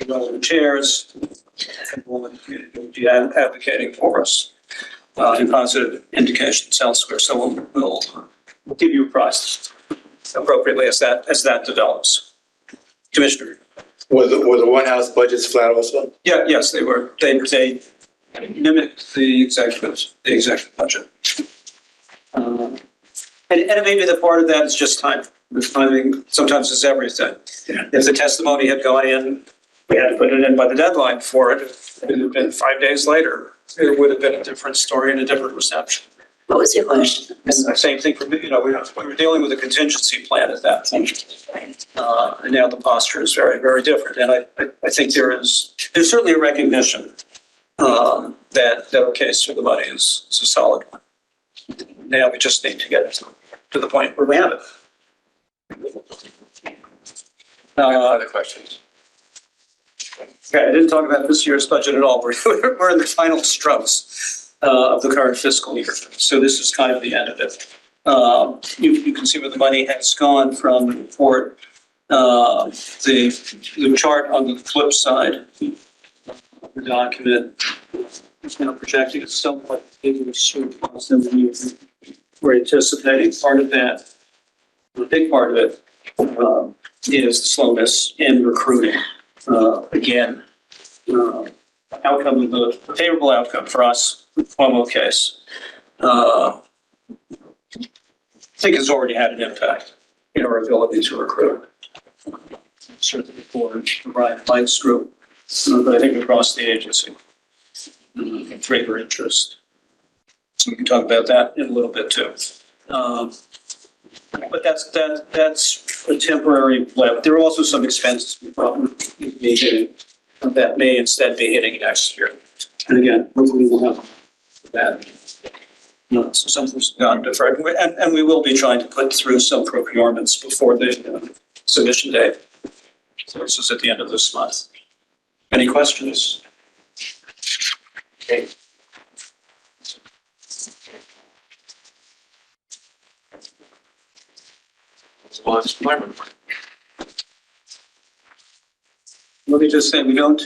relevant chairs and will be advocating for us in positive indications elsewhere. So we'll give you apprised appropriately as that develops. Commissioner. Were the White House budgets flat also? Yeah, yes, they were. They mimicked the executive budget. And maybe the part of that is just time. Timing sometimes is everything. Yeah. If the testimony had gone in, we had to put it in by the deadline for it. If it had been 5 days later, it would have been a different story and a different reception. What was your question? And the same thing for me, we were dealing with a contingency plan at that point. And now the posture is very, very different. And I think there's certainly a recognition that our case for the money is a solid one. Now we just need to get it to the point where we have it. Other questions? Okay, I didn't talk about this year's budget at all. We're in the final strokes of the current fiscal year. So this is kind of the end of it. You can see where the money has gone from the report. The chart on the flip side of the document is now projecting a somewhat bigger surplus than the year we're anticipating part of that, a big part of it, is the slowness in recruiting. Again, outcome of the favorable outcome for us, Cuomo case, I think has already had an impact in our ability to recruit. Certainly for the Brian Mike's group, but I think across the agency, greater interest. So we can talk about that in a little bit too. But that's a temporary blip. There are also some expenses we probably be hitting that may instead be hitting next year. And again, hopefully we'll have that. So something's gone different, and we will be trying to put through some procurements before the submission date. So this is at the end of this month. Any questions? Okay. Let me just say, we don't,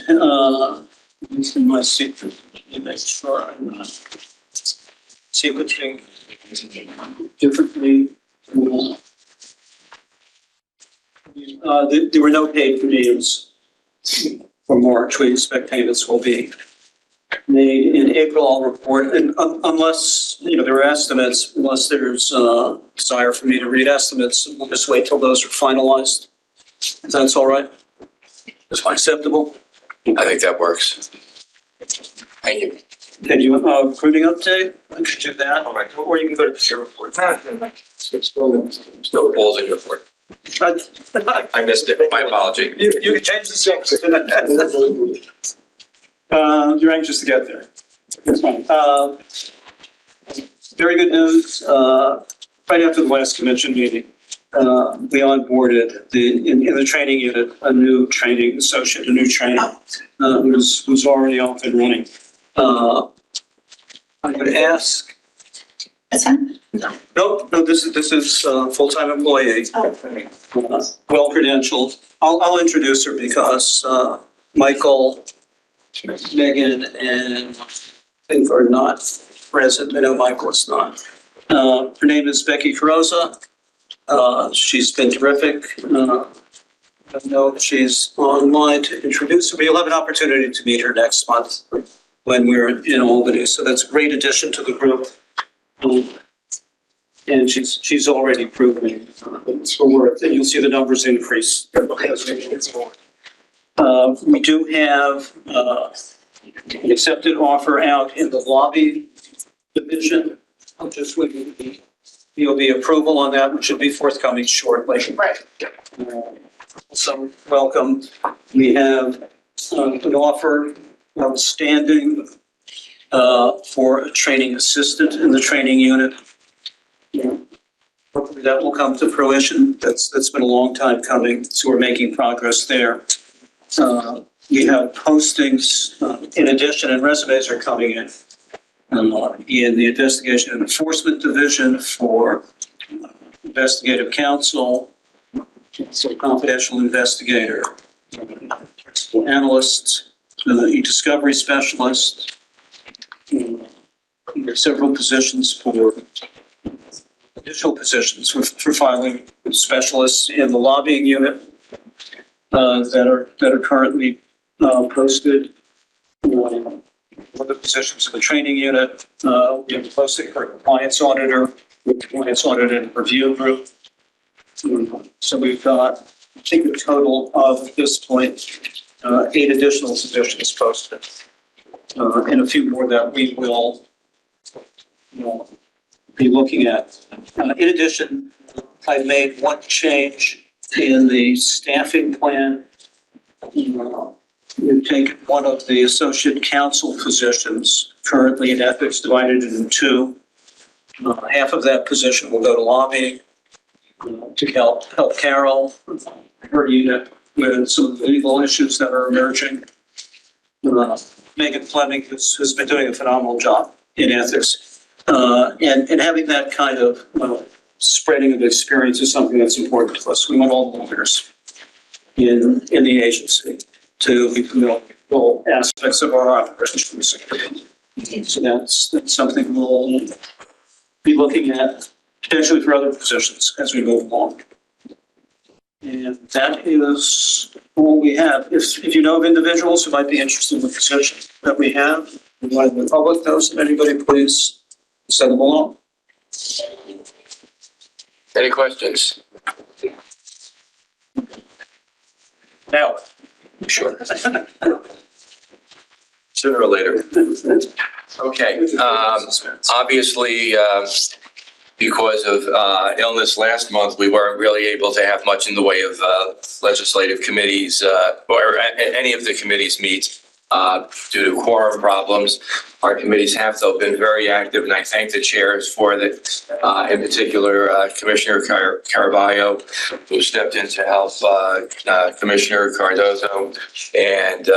it's in my secret, you make sure I'm not sequencing differently. There were no paid per diems for March. We expect payments will be made in April. I'll report, and unless, there are estimates, unless there's a desire for me to read estimates, we'll just wait till those are finalized. If that's all right? Is acceptable? I think that works. Thank you. Can you, recruiting update? I could do that, or you can go to the report. No balls in your report. I missed it. My apology. You can change the section. You're anxious to get there. That's fine. Very good news. Right after the last convention meeting, we onboarded in the training unit, a new training associate, a new trainer, who's already off and running. I would ask. That's fine. No, this is a full-time employee. Oh. Well credentialed. I'll introduce her because, Michael, Megan, and I think are not present. I know Michael is not. Her name is Becky Carosa. She's been terrific. I know she's online to introduce her, but you'll have an opportunity to meet her next month when we're in Albany. So that's a great addition to the group. And she's already proven it's worth it. You'll see the numbers increase. We do have an accepted offer out in the lobby division. I'm just waiting for the DOB approval on that, which should be forthcoming shortly. Right. So welcome. We have an offer outstanding for a training assistant in the training unit. Hopefully that will come to fruition. That's been a long time coming, so we're making progress there. We have postings in addition, and resumes are coming in the investigation and enforcement division for investigative counsel, confidential investigator, analyst, e-discovery specialist. There are several positions for additional positions for filing specialists in the lobbying unit that are currently posted. Other positions in the training unit, we have posted for compliance auditor, compliance audit and review group. So we've got, I think, a total of at this point, 8 additional positions posted, and a few more that we will be looking at. In addition, I made one change in the staffing plan. We've taken one of the associate counsel positions currently in ethics, divided it in 2. Half of that position will go to lobbying to help Carol, her unit, with some of the legal issues that are emerging. Megan Fleming has been doing a phenomenal job in ethics. And having that kind of spreading of experience is something that's important to us. We want all the lawyers in the agency to be familiar with all aspects of our operations. So that's something we'll be looking at potentially for other positions as we move along. And that is all we have. If you know of individuals who might be interested in the position that we have, and let the public knows, if anybody, please send them along. Any questions? Now, Sure. Sooner or later. Okay, obviously, because of illness last month, we weren't really able to have much in the way of legislative committees or any of the committees meet due to quorum problems. Our committees have, though, been very active, and I thank the chairs for that, in particular, Commissioner Caraballo, who stepped in to help Commissioner Cardozo, and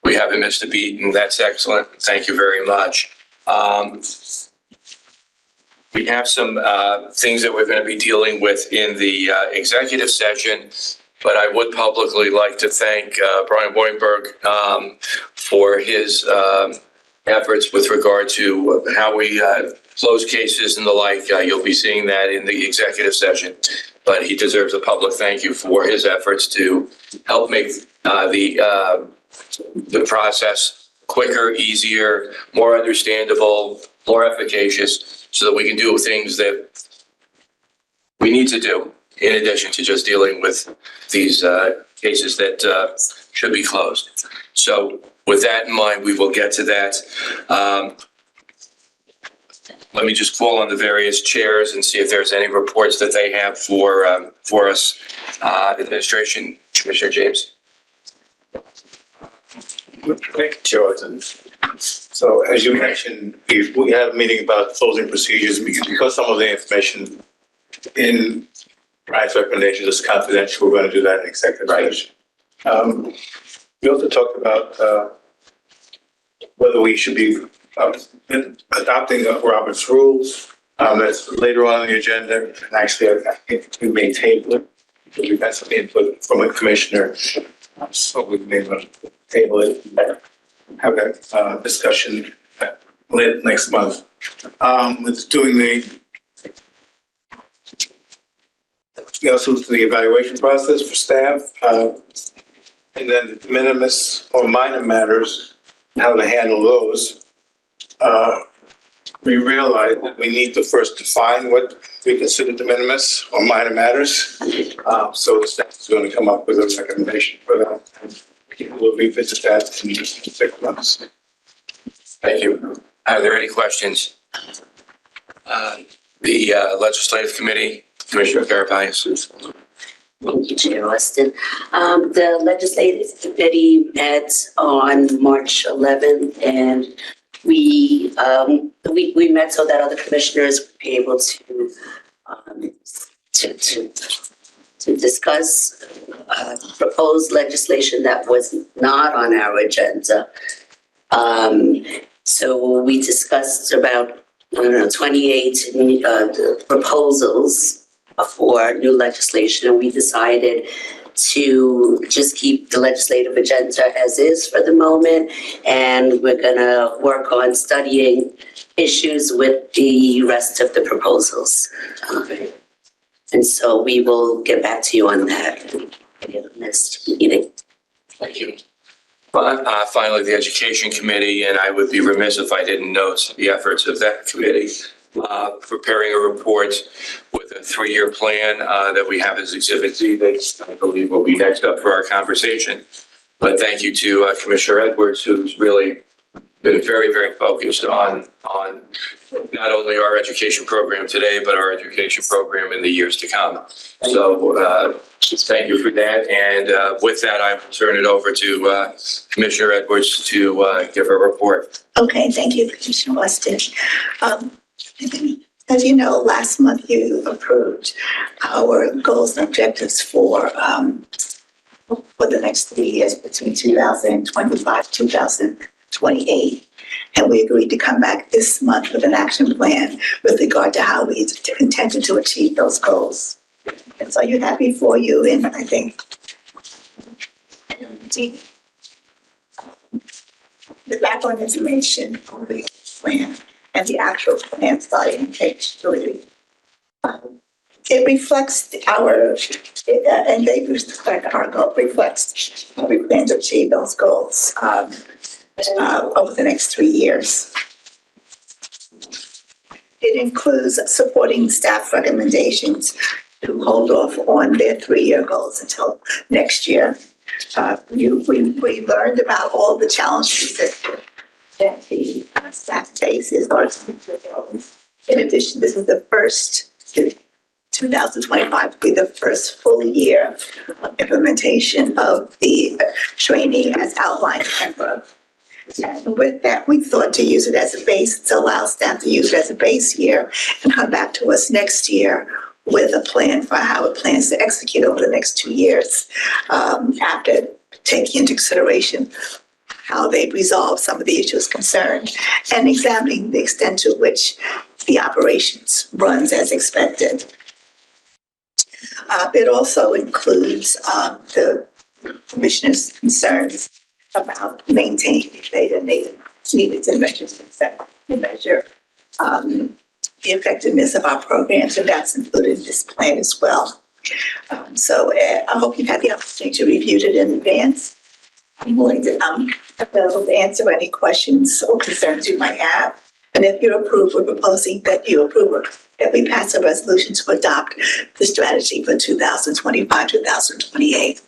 we haven't missed a beat, and that's excellent. Thank you very much. We have some things that we're going to be dealing with in the executive session, but I would publicly like to thank Brian Weinberg for his efforts with regard to how we close cases and the like. You'll be seeing that in the executive session, but he deserves a public thank you for his efforts to help make the process quicker, easier, more understandable, more efficacious, so that we can do things that we need to do in addition to just dealing with these cases that should be closed. So with that in mind, we will get to that. Let me just call on the various chairs and see if there's any reports that they have for us. Administration, Commissioner James. Thank you, Jordan. So as you mentioned, we had a meeting about closing procedures because some of the information in Brian's recommendation is confidential. We're going to do that in executive session. We also talked about whether we should be adopting Robert's rules. That's later on the agenda. And actually, I think we may table it because we've got some input from a commissioner. So we may want to table it, have that discussion late next month. With doing the evaluation process for staff, and then the de minimis or minor matters, how to handle those. We realized that we need to first define what we consider de minimis or minor matters. So the staff is going to come up with a recommendation for that. We'll revisit that in 6 months. Thank you. Are there any questions? The Legislative Committee, Commissioner Caraballo. Thank you, Chair Austin. The Legislative Committee met on March 11th, and we met so that other commissioners would be able to discuss proposed legislation that was not on our agenda. So we discussed about 28 proposals for new legislation, and we decided to just keep the legislative agenda as is for the moment, and we're gonna work on studying issues with the rest of the proposals. And so we will get back to you on that in the next meeting. Thank you. Finally, the Education Committee, and I would be remiss if I didn't note the efforts of that committee, preparing a report with a 3-year plan that we have as Exhibit Z that I believe will be next up for our conversation. But thank you to Commissioner Edwards, who's really been very, very focused on not only our education program today, but our education program in the years to come. So thank you for that. And with that, I will turn it over to Commissioner Edwards to give a report. Okay, thank you, Commissioner Weston. As you know, last month you approved our goals and objectives for the next 3 years between 2025, 2028. And we agreed to come back this month with an action plan with regard to how we intended to achieve those goals. And so you have before you, and I think the background information on the plan. and the actual plan starting on page 3. It reflects and they reflect our goal, reflects how we plan to achieve those goals over the next 3 years. It includes supporting staff recommendations to hold off on their 3-year goals until next year. We learned about all the challenges that the staff faces. In addition, this is the first 2025 will be the first full year of implementation of the training as outlined in Pembroke. And with that, we thought to use it as a base, to allow staff to use it as a base year and come back to us next year with a plan for how it plans to execute over the next 2 years, after taking into consideration how they resolve some of the issues concerned and examining the extent to which the operations runs as expected. It also includes the commissioner's concerns about maintaining data needed to measure the effectiveness of our programs, and that's included in this plan as well. So I hope you've had the opportunity to review it in advance. I'm willing to available to answer any questions or concerns you might have. And if you approve, we're proposing that we pass a resolution to adopt the strategy for 2025-2028.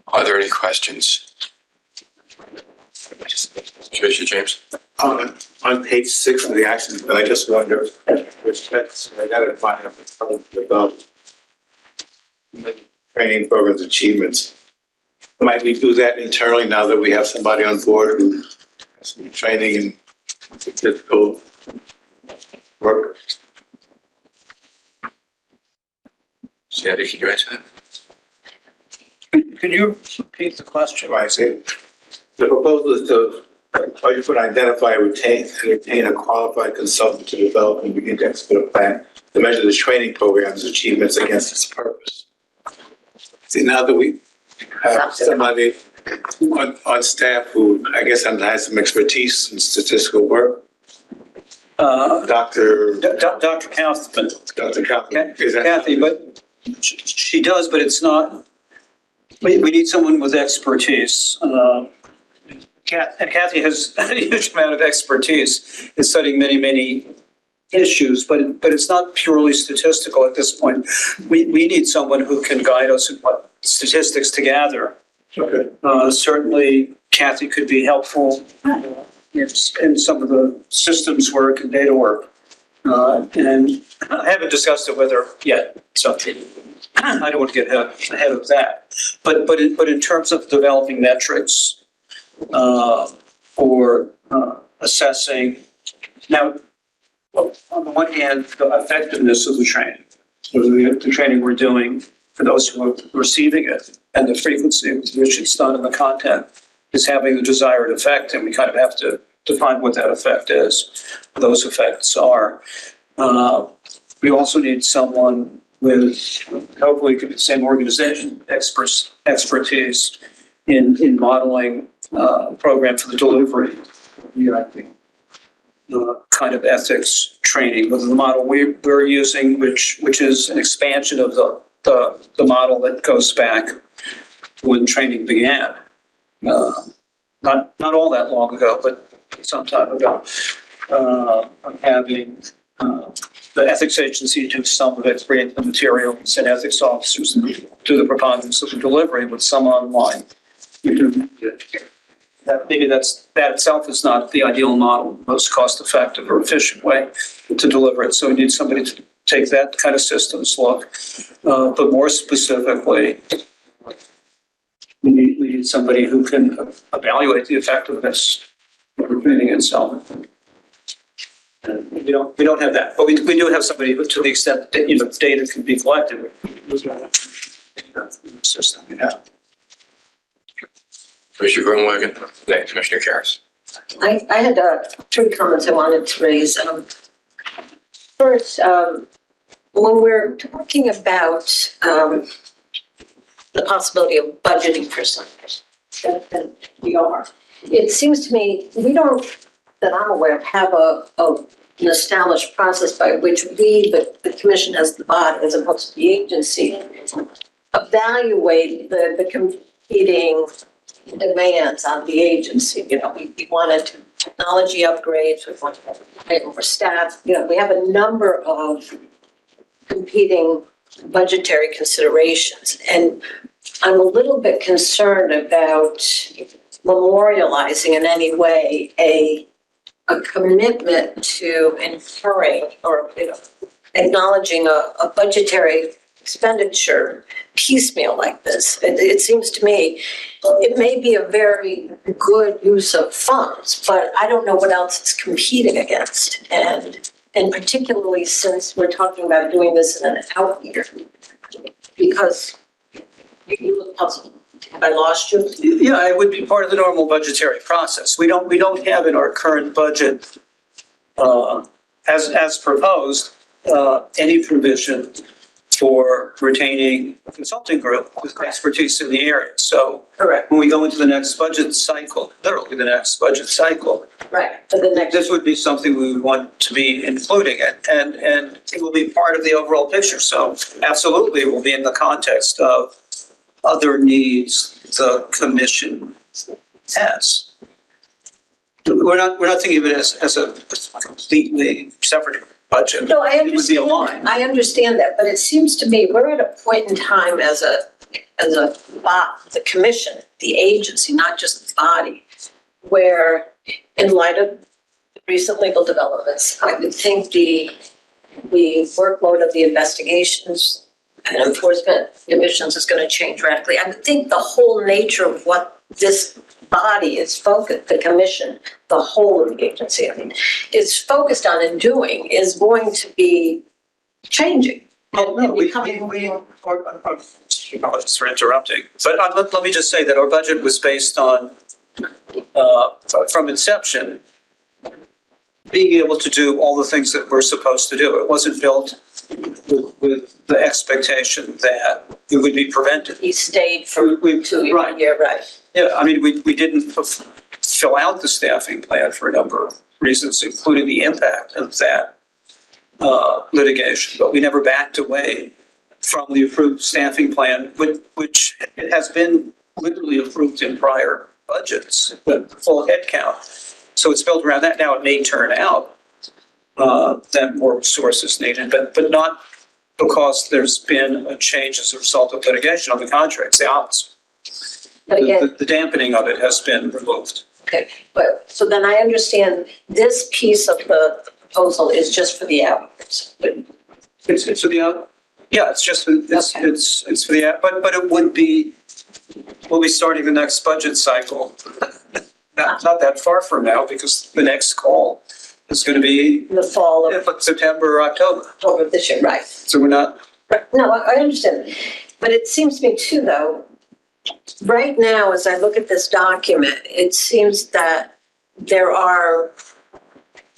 Are there any questions? Commissioner James? On page 6 of the action, but I just wonder, respects, I gotta find out about training programs achievements. Might we do that internally now that we have somebody on board who has some training and typical work? Sandy, can you answer that? Can you repeat the question? I say, the proposal is to, or you could identify, retain a qualified consultant to develop and begin to execute a plan to measure the training program's achievements against its purpose. See, now that we have somebody on staff who I guess has some expertise in statistical work, Dr. Kaufman. Dr. Kaufman. Kathy, but she does, but it's not, we need someone with expertise. And Kathy has a huge amount of expertise in studying many issues, but it's not purely statistical at this point. We need someone who can guide us in what statistics to gather. Okay. Certainly Kathy could be helpful in some of the systems work and data work. And I haven't discussed it with her yet, so I don't want to get ahead of that. But in terms of developing metrics for assessing, now, on the one hand, the effectiveness of the training, the training we're doing for those who are receiving it, and the frequency with which it's done and the content is having the desired effect, and we kind of have to define what that effect is, those effects are. We also need someone with, hopefully, the same organization expertise in modeling a program for the delivery. I think kind of ethics training with the model we're using, which is an expansion of the model that goes back when training began. Not all that long ago, but some time ago. Having the ethics agency do some of it, create the materials, and ethics officers do the preponderance of the delivery with some online. Maybe that itself is not the ideal model, most cost-effective or efficient way to deliver it. So we need somebody to take that kind of systems look. But more specifically, we need somebody who can evaluate the effectiveness of the training itself. We don't have that, but we do have somebody who, to the extent that data can be collected. System, yeah. Commissioner Grunwagen, then Commissioner Karras. I had 3 comments I wanted to raise. First, when we're talking about the possibility of budgeting for something, and we are, it seems to me we don't that I'm aware of, have an established process by which we, the commission as the body, as opposed to the agency, evaluate the competing demands on the agency. You know, we wanted technology upgrades, we want to pay more staff. You know, we have a number of competing budgetary considerations. And I'm a little bit concerned about memorializing in any way a commitment to inferring or, you know, acknowledging a budgetary expenditure piecemeal like this. It seems to me it may be a very good use of funds, but I don't know what else it's competing against. And particularly since we're talking about doing this in an out year, because you look puzzled. Have I lost you? Yeah, it would be part of the normal budgetary process. We don't have in our current budget, as proposed, any provision for retaining a consulting group with expertise in the area. So Correct. when we go into the next budget cycle, literally the next budget cycle, Right, for the next. this would be something we would want to be including and it will be part of the overall picture. So absolutely, it will be in the context of other needs the commission has. We're not thinking of it as a completely separate budget. No, I It would be a line. understand, I understand that, but it seems to me we're at a point in time as a the commission, the agency, not just the body, where in light of recent legal developments, I would think the workload of the investigations and enforcement divisions is going to change radically. I would think the whole nature of what this body is focused, the commission, the whole of the agency, I mean, is focused on and doing is going to be changing. And becoming Apologies for interrupting, but let me just say that our budget was based on, from inception, being able to do all the things that we're supposed to do. It wasn't built with the expectation that it would be prevented. he stayed from Right. year, right? Yeah, I mean, we didn't fill out the staffing plan for a number of reasons, including the impact of that litigation, but we never backed away from the approved staffing plan, which it has been literally approved in prior budgets, the full head count. So it's built around that. Now it may turn out that more resources needed, but not because there's been a change as a result of litigation. On the contrary, it's the opposite. But again, The dampening of it has been removed. okay, but so then I understand this piece of the proposal is just for the applicants. It's for the out, yeah, it's just, it's for the, but it would be, we'll be starting the next budget cycle. Not that far from now, because the next call is going to be The fall of September or October. this year, right? So we're not, No, I understand. But it seems to me too, though, right now, as I look at this document, it seems that there are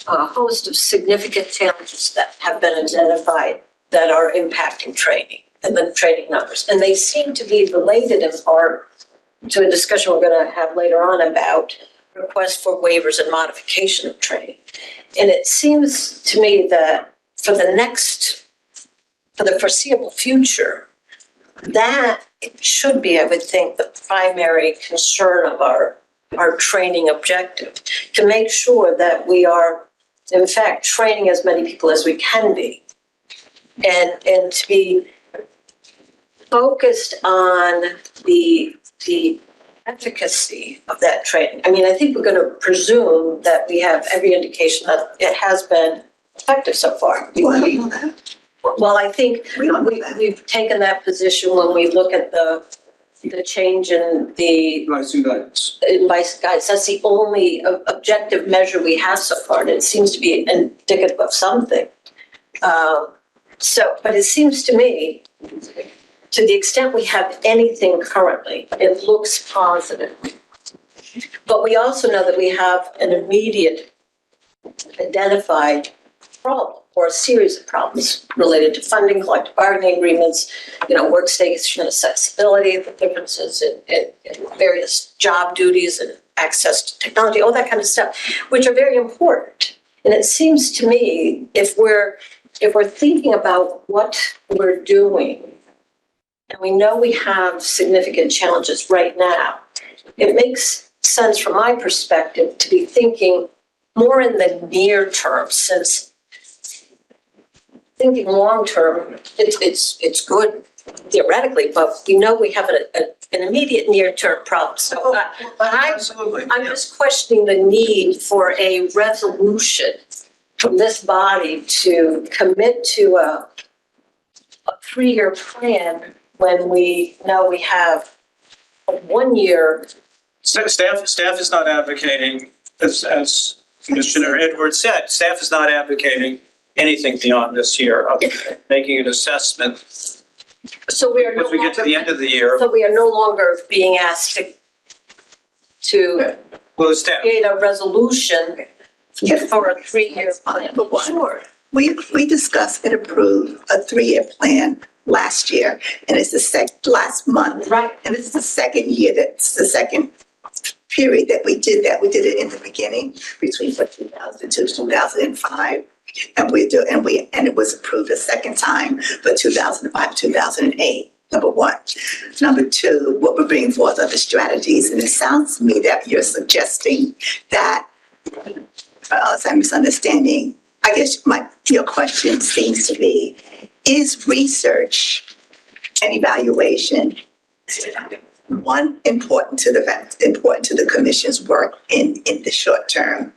a host of significant challenges that have been identified that are impacting training and the training numbers. And they seem to be related in part to a discussion we're going to have later on about requests for waivers and modification of training. And it seems to me that for the foreseeable future, that should be, I would think, the primary concern of our training objective, to make sure that we are, in fact, training as many people as we can be, and to be focused on the efficacy of that training. I mean, I think we're going to presume that we have every indication that it has been effective so far. Well, I think we've taken that position when we look at the change in the advisory guidance. advice guides. That's the only objective measure we have so far, and it seems to be indicative of something. But it seems to me, to the extent we have anything currently, it looks positive. But we also know that we have an immediate identified problem or a series of problems related to funding, collective bargaining agreements, workstation accessibility, the differences in various job duties and access to technology, all that kind of stuff, which are very important. And it seems to me, if we're thinking about what we're doing, and we know we have significant challenges right now, it makes sense from my perspective to be thinking more in the near term, since thinking long term, it's good theoretically, but we know we have an immediate near term problem. So, but I'm just questioning the need for a resolution from this body to commit to a 3-year plan when we know we have a 1-year. Staff is not advocating, as Commissioner Edwards said, staff is not advocating anything beyond this year, of making an assessment. So we are no If we get to longer, the end of the year, so we are no longer being asked to well, the staff, create a resolution for a 3-year plan. But what? Sure. We discussed and approved a 3-year plan last year, and it's last month. Right. And it's the second year, that's the second period that we did that. We did it in the beginning between 2002 and 2005. And it was approved a second time for 2005, 2008. Number one. Number two, what we're bringing forth are the strategies, and it sounds to me that you're suggesting that, unless I'm misunderstanding, I guess your question seems to be, is research and evaluation one important to the commission's work in the short term?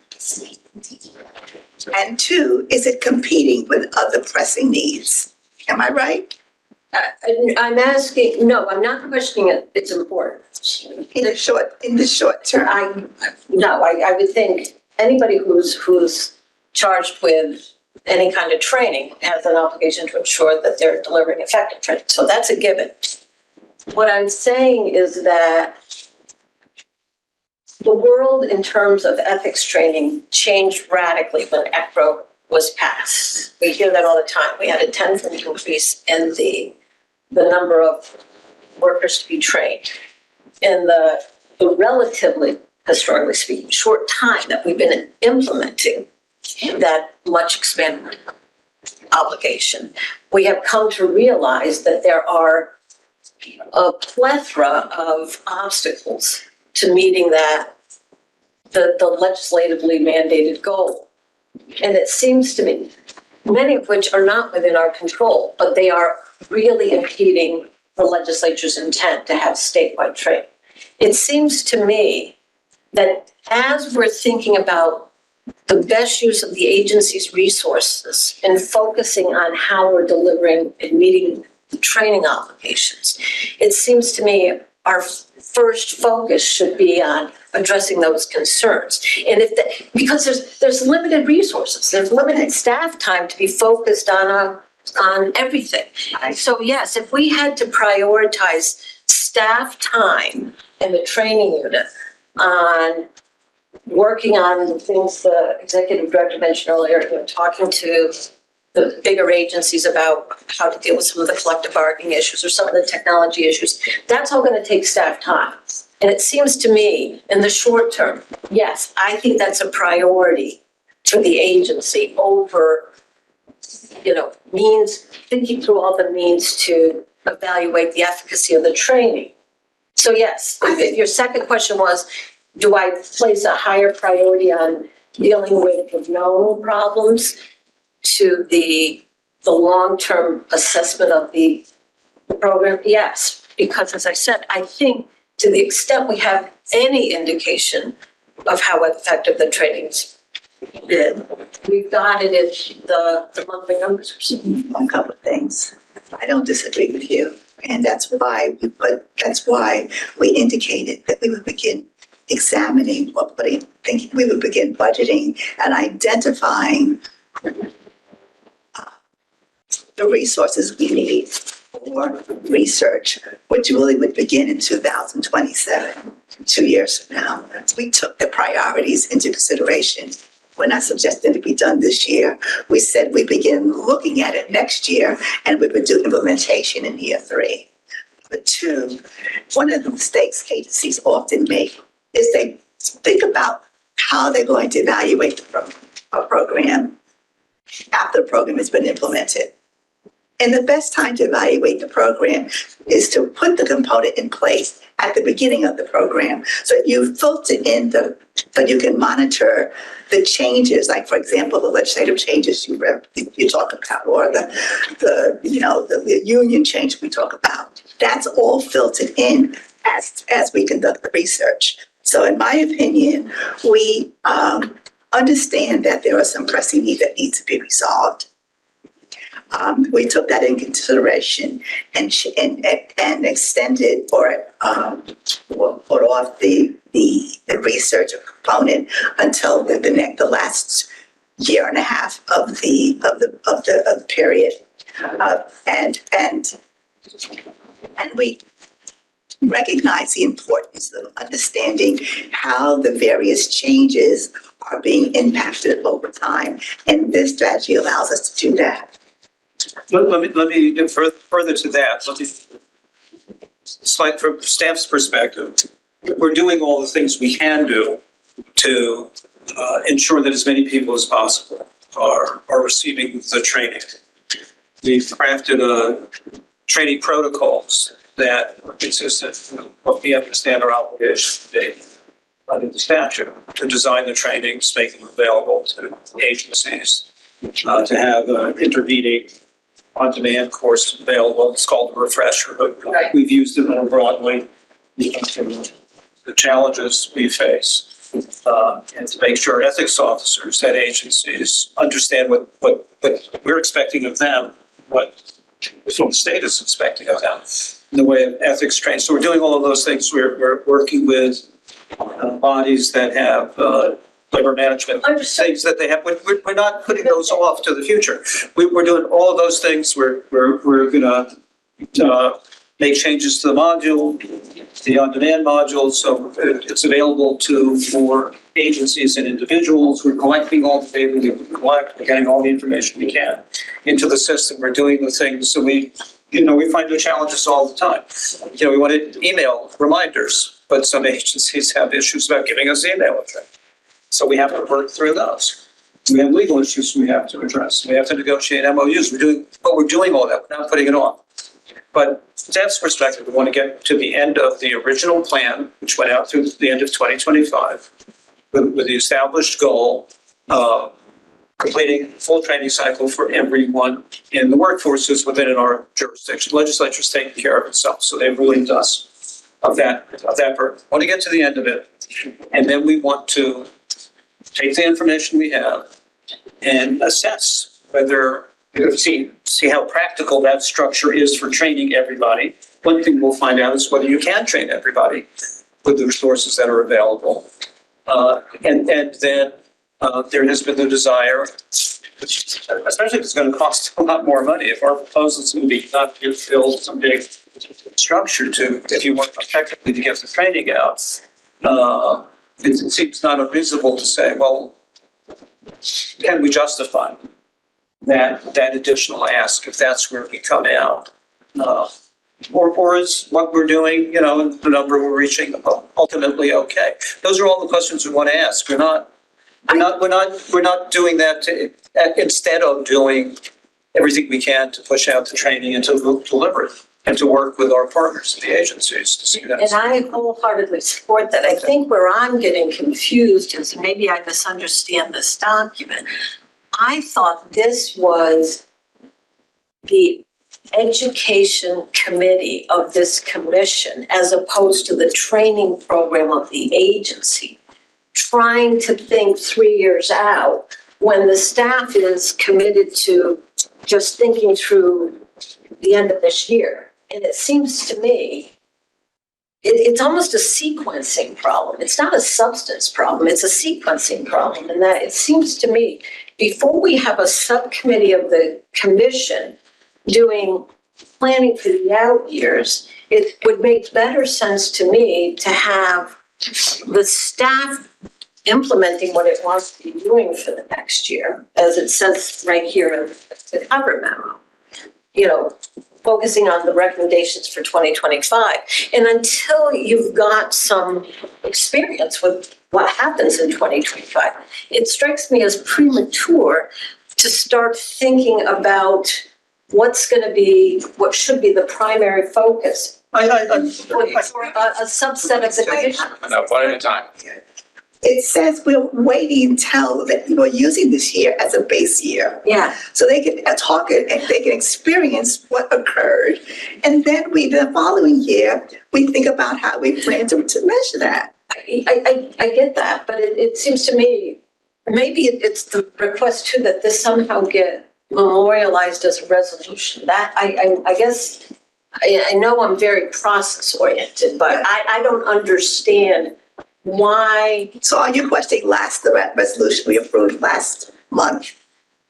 And two, is it competing with other pressing needs? Am I right? I'm asking, no, I'm not questioning it, it's important. In the short term? I would think anybody who's charged with any kind of training has an obligation to ensure that they're delivering effective training. So that's a given. What I'm saying is that the world in terms of ethics training changed radically when ECRO was passed. We hear that all the time. We had a tenfold increase in the number of workers to be trained. In the relatively, historically speaking, short time that we've been implementing that much expanded obligation, we have come to realize that there are a plethora of obstacles to meeting the legislatively mandated goal. And it seems to me, many of which are not within our control, but they are really impeding the legislature's intent to have statewide training. It seems to me that as we're thinking about the best use of the agency's resources and focusing on how we're delivering and meeting the training obligations, it seems to me our first focus should be on addressing those concerns. And because there's limited resources, there's limited staff time to be focused on everything. So yes, if we had to prioritize staff time in the training unit on working on the things the executive director mentioned earlier, talking to the bigger agencies about how to deal with some of the collective bargaining issues or some of the technology issues, that's all going to take staff time. And it seems to me in the short term, yes, I think that's a priority for the agency over, thinking through all the means to evaluate the efficacy of the training. So yes, if your second question was, do I place a higher priority on dealing with the known problems to the long-term assessment of the program? Yes, because as I said, I think to the extent we have any indication of how effective the training's been, we've got it in the monthly numbers or something. A couple of things. I don't disagree with you. And that's why we indicated that we would begin examining we would begin budgeting and identifying the resources we need for research, which really would begin in 2027, 2 years from now. We took the priorities into consideration. We're not suggesting to be done this year. We said we begin looking at it next year and we would do implementation in year 3. But two, one of the mistakes agencies often make is they think about how they're going to evaluate a program after the program has been implemented. And the best time to evaluate the program is to put the component in place at the beginning of the program. So you filter in so you can monitor the changes, like for example, the legislative changes you talk about, or the union change we talk about. That's all filtered in as we conduct the research. So in my opinion, we understand that there are some pressing needs that need to be resolved. We took that in consideration and extended or put off the research component until the last year and a half of the period, and we recognize the importance of understanding how the various changes are being impacted over time, and this strategy allows us to do that. Let me get further to that. From staff's perspective, we're doing all the things we can do to ensure that as many people as possible are receiving the training. We've crafted training protocols that are consistent with what we understand our obligation to be under the statute, to design the trainings, make them available to agencies, to have intervening on-demand course available. It's called a refresher, but we've used it more broadly. The challenges we face, and to make sure ethics officers at agencies understand what we're expecting of them, what the state is expecting of them in the way of ethics training. So we're doing all of those things. We're working with bodies that have labor management, things that they have. We're not putting those off to the future. We're doing all of those things. We're going to make changes to the module, the on-demand module, so it's available for agencies and individuals. We're collecting all the data we can collect, we're getting all the information we can into the system. We're doing the things so we find new challenges all the time. We want to email reminders, but some agencies have issues about giving us email address. So we have to work through those. We have legal issues we have to address. We have to negotiate MOUs. We're doing all that. We're not putting it on. But from staff's perspective, we want to get to the end of the original plan, which went out through the end of 2025, with the established goal of completing full training cycle for everyone in the workforces within our jurisdiction. The legislature's taking care of itself, so they've relieved us of that burden. We want to get to the end of it, and then we want to take the information we have and assess whether, see how practical that structure is for training everybody. One thing we'll find out is whether you can train everybody with the resources that are available. And then there has been the desire, especially if it's going to cost a lot more money, if our proposal is going to be not to build some big structure if you want effectively to get the training out, it seems not unreasonable to say, well, can we justify that additional ask if that's where we come out? Or is what we're doing, the number we're reaching ultimately okay? Those are all the questions we want to ask. We're not doing that instead of doing everything we can to push out the training and to deliver it and to work with our partners at the agencies to see that. And I wholeheartedly support that. I think where I'm getting confused is maybe I misunderstand this document. I thought this was the education committee of this commission as opposed to the training program of the agency, trying to think 3 years out when the staff is committed to just thinking through the end of this year. And it seems to me it's almost a sequencing problem. It's not a substance problem. It's a sequencing problem. And that it seems to me, before we have a subcommittee of the commission doing planning for the out years, it would make better sense to me to have the staff implementing what it wants to be doing for the next year, as it says right here in the cover memo, focusing on the recommendations for 2025. And until you've got some experience with what happens in 2025. It strikes me as premature to start thinking about what's going to be, what should be the primary focus for a subset of the division. No, one at a time. It says we're waiting until that we're using this year as a base year. Yeah. So they can talk it and they can experience what occurred. And then the following year, we think about how we plan to measure that. I get that, but it seems to me, maybe it's the request too that this somehow get memorialized as a resolution. That I guess, I know I'm very process oriented, but I don't understand why. So are you questioning the resolution we approved last month?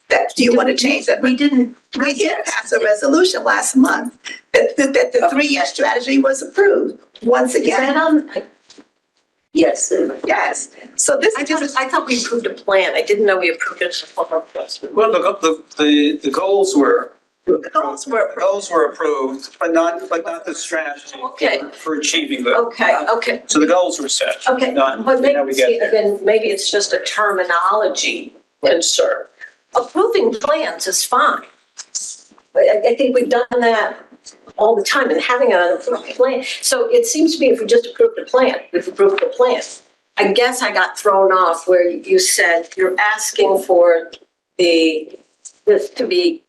That, do you want to change that? We did pass a resolution last month that the 3-year strategy was approved once Is that again. on? Yes. Yes. So this I is just. thought we approved a plan. I didn't know we approved it as a form of request. Well, the goals were. The goals were approved. Goals were approved, but not the strategy. Okay. For achieving them. Okay. So the goals were set. Okay, Not, but now we get there. then maybe it's just a terminology concern. Approving plans is fine. But I think we've done that all the time and having an approved plan. So it seems to me if we just approved a plan, we've approved the plan. I guess I got thrown off where you said you're asking for this to be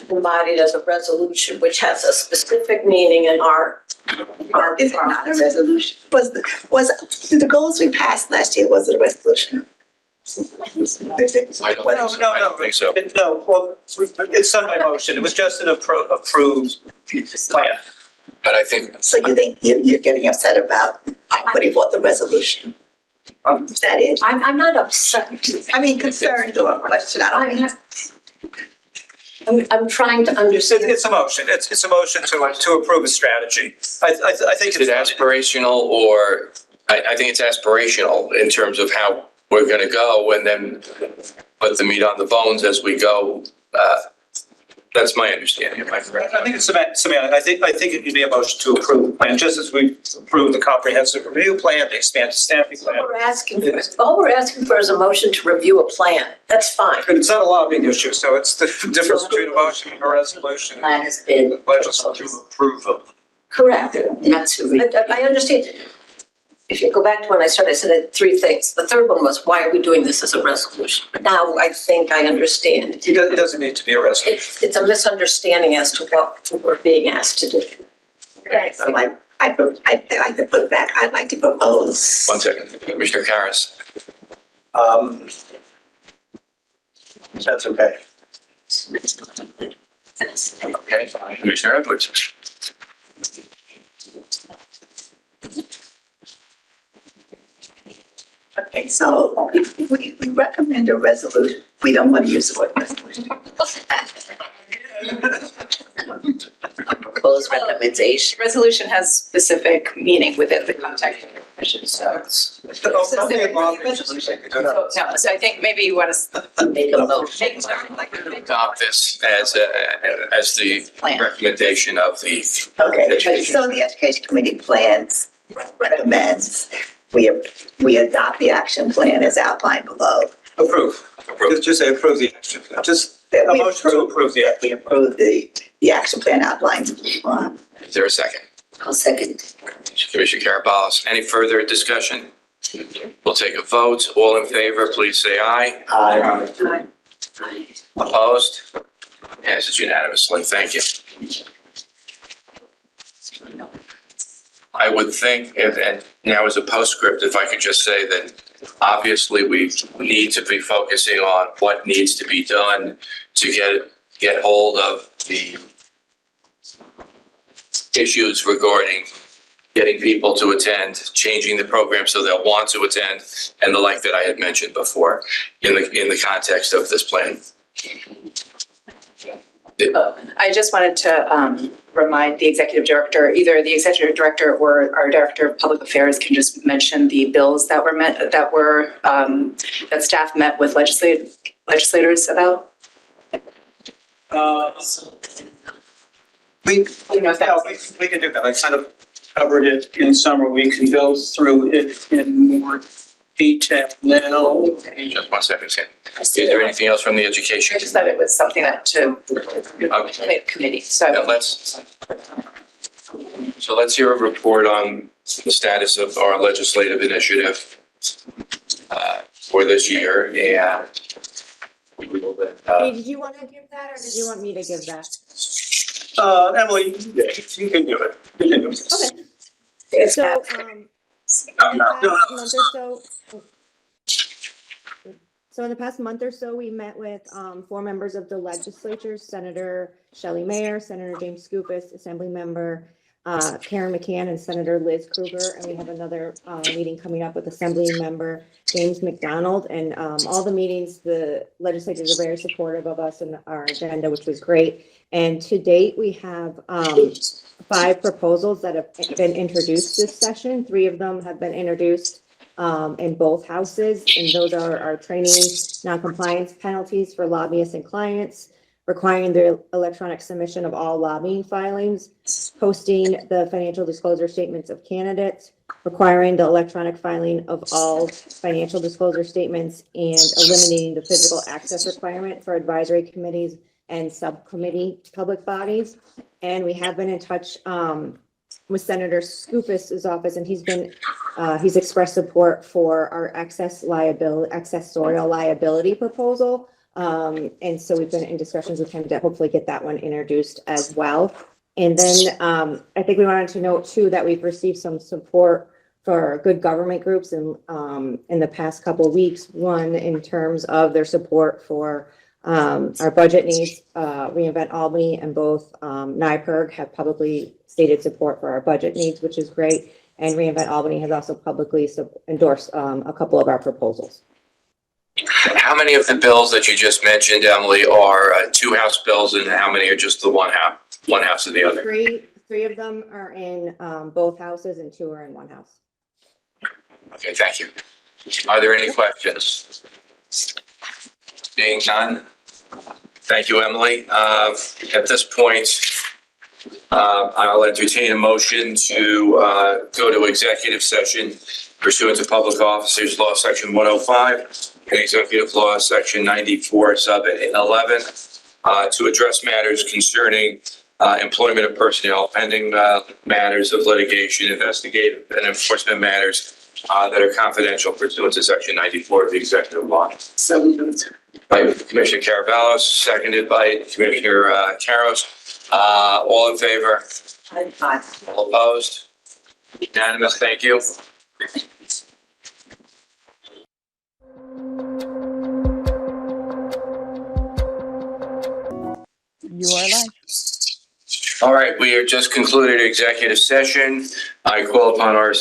embodied as a resolution, which has a specific meaning in our. Is it not a resolution? Was the goals we passed last year, was it a resolution? I don't think so. No, well, it's done by motion. It was just an approved plan. But I think. So you think you're getting upset about putting forth the resolution? Is that it? I'm not upset. I mean, concerned or a question, I don't. I'm trying to understand. It's a motion. It's a motion to approve a strategy. I think Is it aspirational or, I think it's aspirational in terms of how we're gonna go and then put the meat on the bones as we go. That's my understanding. Am I correct? I think it's semantic. I think it could be a motion to approve the plan, just as we approved the comprehensive review plan, the expanded staffing plan. All we're asking for is a motion to review a plan. That's fine. But it's not a lobbying issue, so it's the difference between a motion and a resolution. Plan has been Legislative approval. Correct. not to I understand. If you go back to when I started, I said 3 things. The third one was, why are we doing this as a resolution? But now I think I understand. It doesn't need to be a resolution. It's a misunderstanding as to what we're being asked to do. Right, so I'd like to put back, I'd like to propose. 1 second, Commissioner Karas. That's okay. Okay, fine. Commissioner Edwards. Okay, so we recommend a resolution. We don't want to use the word resolution. proposed recommendation. Resolution has specific meaning within the context of the commission, so. So I think maybe you want to Make a motion. Adopt this as the Plan. recommendation of the. Okay, Education. so the education committee recommends we adopt the action plan as outlined below. Approve. Just say approve the action plan. Just That a we motion to approve the action. We approve the action plan outlined. Is there a second? I'll second. Commissioner Karabalas, any further discussion? We'll take a vote. All in favor, please say aye. Aye. Opposed? Passes unanimously. Thank you. I would think, and now as a postscript, if I could just say that obviously we need to be focusing on what needs to be done to get hold of the issues regarding getting people to attend, changing the program so they'll want to attend, and the like that I had mentioned before in the context of this plan. I just wanted to remind the executive director, either the executive director or our director of public affairs can just mention the bills that were that staff met with legislators about. We can do that. I kind of covered it in summer. We can go through it in more P10 now. Just 1 second, Sam. Is there anything else from the education? I just thought it was something that to Okay. committee, Yeah, so. let's hear a report on the status of our legislative initiative for this year, and we will Hey, did you want to give that or did you want me to give that? Emily, you can do it. You can do it. Okay. So, in the No, past month or so. So in the past month or so, we met with 4 members of the legislature, Senator Shelley Mayer, Senator James Skoufis, Assemblymember Karen McCann, and Senator Liz Krueger. And we have another meeting coming up with Assembly Member James McDonald. And all the meetings, the legislators are very supportive of us and our agenda, which was great. And to date, we have 5 proposals that have been introduced this session. 3 of them have been introduced in both houses, and those are our training noncompliance penalties for lobbyists and clients, requiring the electronic submission of all lobbying filings, posting the financial disclosure statements of candidates, requiring the electronic filing of all financial disclosure statements, and eliminating the physical access requirement for advisory committees and subcommittee public bodies. And we have been in touch with Senator Skoufis's office, and he's expressed support for our accessorial liability proposal. And so we've been in discussions with him to hopefully get that one introduced as well. And then I think we wanted to note too that we've received some support for good government groups in the past couple of weeks. One, in terms of their support for our budget needs. Reinvent Albany and both NYPIRG have publicly stated support for our budget needs, which is great. And Reinvent Albany has also publicly endorsed a couple of our proposals. How many of the bills that you just mentioned, Emily, are 2 House bills, and how many are just the one house of the other? Three of them are in both houses and 2 are in one house. Okay, thank you. Are there any questions? Being none, thank you, Emily. At this point, I'll entertain a motion to go to executive session pursuant to Public Officers Law, Section 105, and Executive Law, Section 94, Sub 11, to address matters concerning employment of personnel, pending matters of litigation, investigative and enforcement matters that are confidential pursuant to Section 94 of the Executive Law. So moved. By Commissioner Caraballo, seconded by Commissioner Karos. All in favor? Aye. All opposed? Unanimous, thank you. You are live. All right, we have just concluded executive session. I call upon our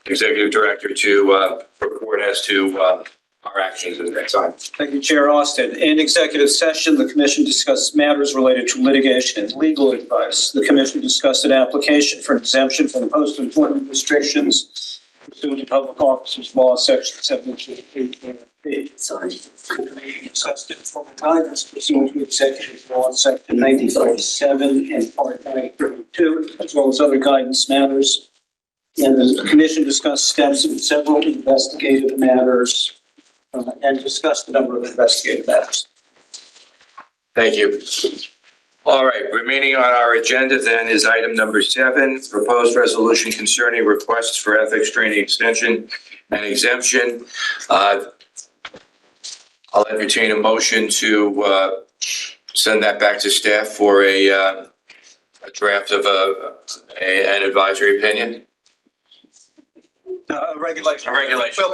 executive director to report as to our actions at that time. Thank you, Chair Austin. In executive session, the commission discussed matters related to litigation and legal advice. The commission discussed an application for exemption from post-employment restrictions pursuant to Public Officers Law, Section 728B. Sorry. Discussed informal guidance pursuant to Executive Law, Section 9047 and Part 932, as well as other guidance matters. And the commission discussed steps in several investigative matters and discussed the number of investigative matters. Thank you. All right, remaining on our agenda then is item number 7, proposed resolution concerning requests for ethics training extension and exemption. I'll entertain a motion to send that back to staff for a draft of an advisory opinion. Regulation. Regulation.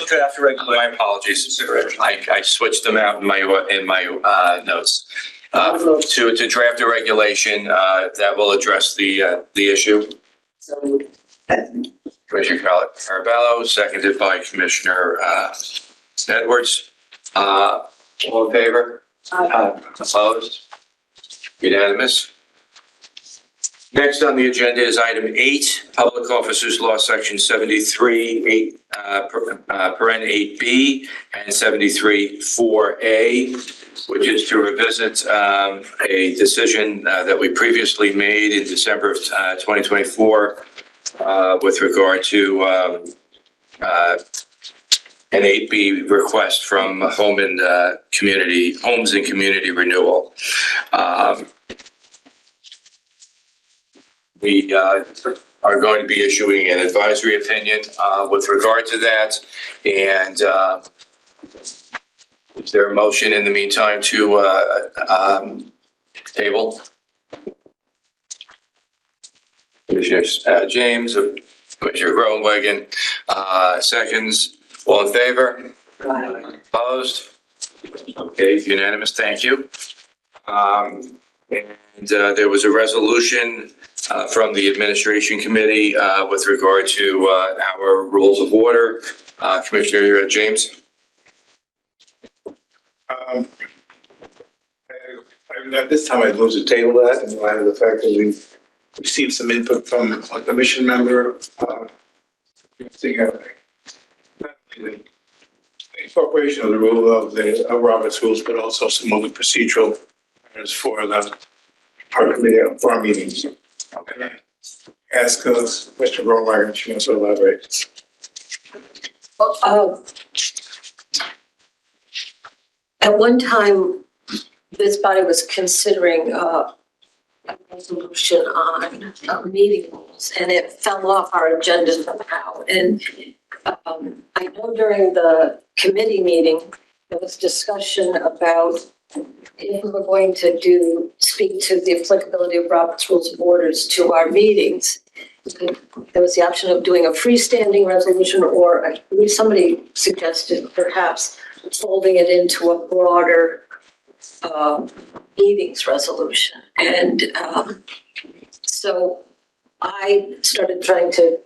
Draft regulation. My apologies. I switched them out in my notes. To draft a regulation that will address the issue. So Commissioner Caraballo, seconded by Commissioner Edwards. All in favor? Opposed? Unanimous. Next on the agenda is item 8, Public Officers Law, Section 73, 8B and 73, 4A, which is to revisit a decision that we previously made in December of 2024 with regard to and 8B, request from Homes and Community Renewal. We are going to be issuing an advisory opinion with regard to that. And is there a motion in the meantime to table? Commissioner James, Commissioner Groenwegen, seconds. All in favor? Opposed? Okay, unanimous. Thank you. And there was a resolution from the Administration Committee with regard to our rules of order. Commissioner James? At this time, I'd move to table that in light of the fact that we've received some input from a commission member. The incorporation of the rule of Robert's rules, but also some other procedural matters for our committee, for our meetings. Okay. Ask us, Mr. Groenwegen, if you want to elaborate. At one time, this body was considering a resolution on meeting rules, and it fell off our agenda somehow. And I know during the committee meeting, there was discussion about if we were going to speak to the applicability of Robert's Rules of Orders to our meetings. There was the option of doing a freestanding resolution, or I believe somebody suggested perhaps folding it into a broader meetings resolution. And so I started trying to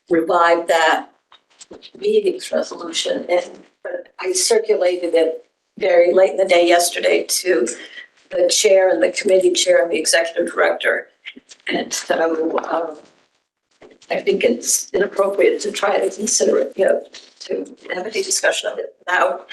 revive that meetings resolution, but I circulated it very late in the day yesterday to the chair and the committee chair and the executive director. And so I think it's inappropriate to try to consider it, to have any discussion of it without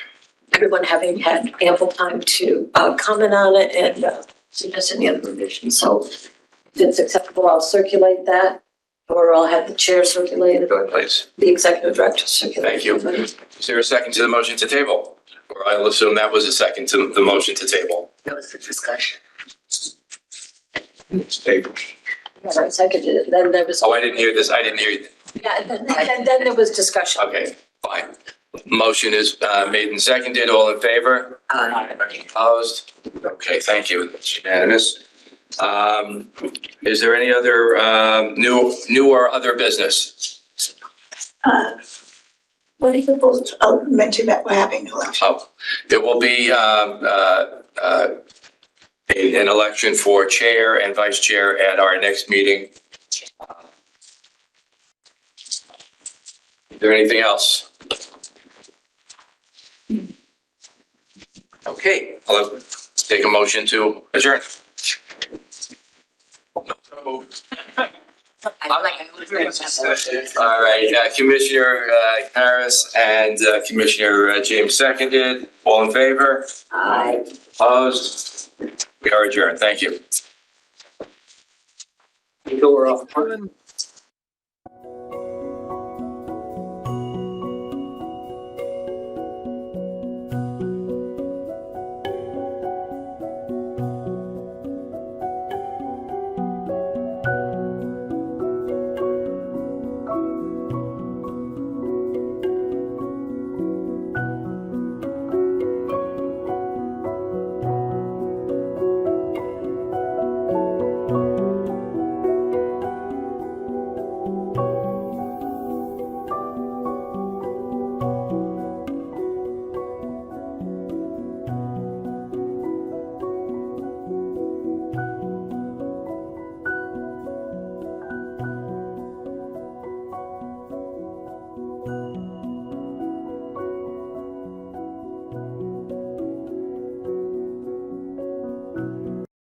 everyone having had ample time to comment on it and suggest any other revisions. So if it's acceptable, I'll circulate that, or I'll have the chair circulate it, or Please. the executive director circulate it. Thank you. Is there a second to the motion to table? Or I'll assume that was a second to the motion to table. That was the discussion. It's tabled. Yeah, I seconded it. Then there was. Oh, I didn't hear this. I didn't hear you. Yeah, and then there was discussion. Okay, fine. Motion is made and seconded. All in favor? Opposed? Okay, thank you. It's unanimous. Is there any other new or other business? What do you propose? Oh, mention that we're having an election. Oh, there will be an election for chair and vice chair at our next meeting. Is there anything else? Okay, I'll take a motion to adjourn. All right, Commissioner Harris and Commissioner James seconded. All in favor? Aye. Opposed? We are adjourned. Thank you. We're off.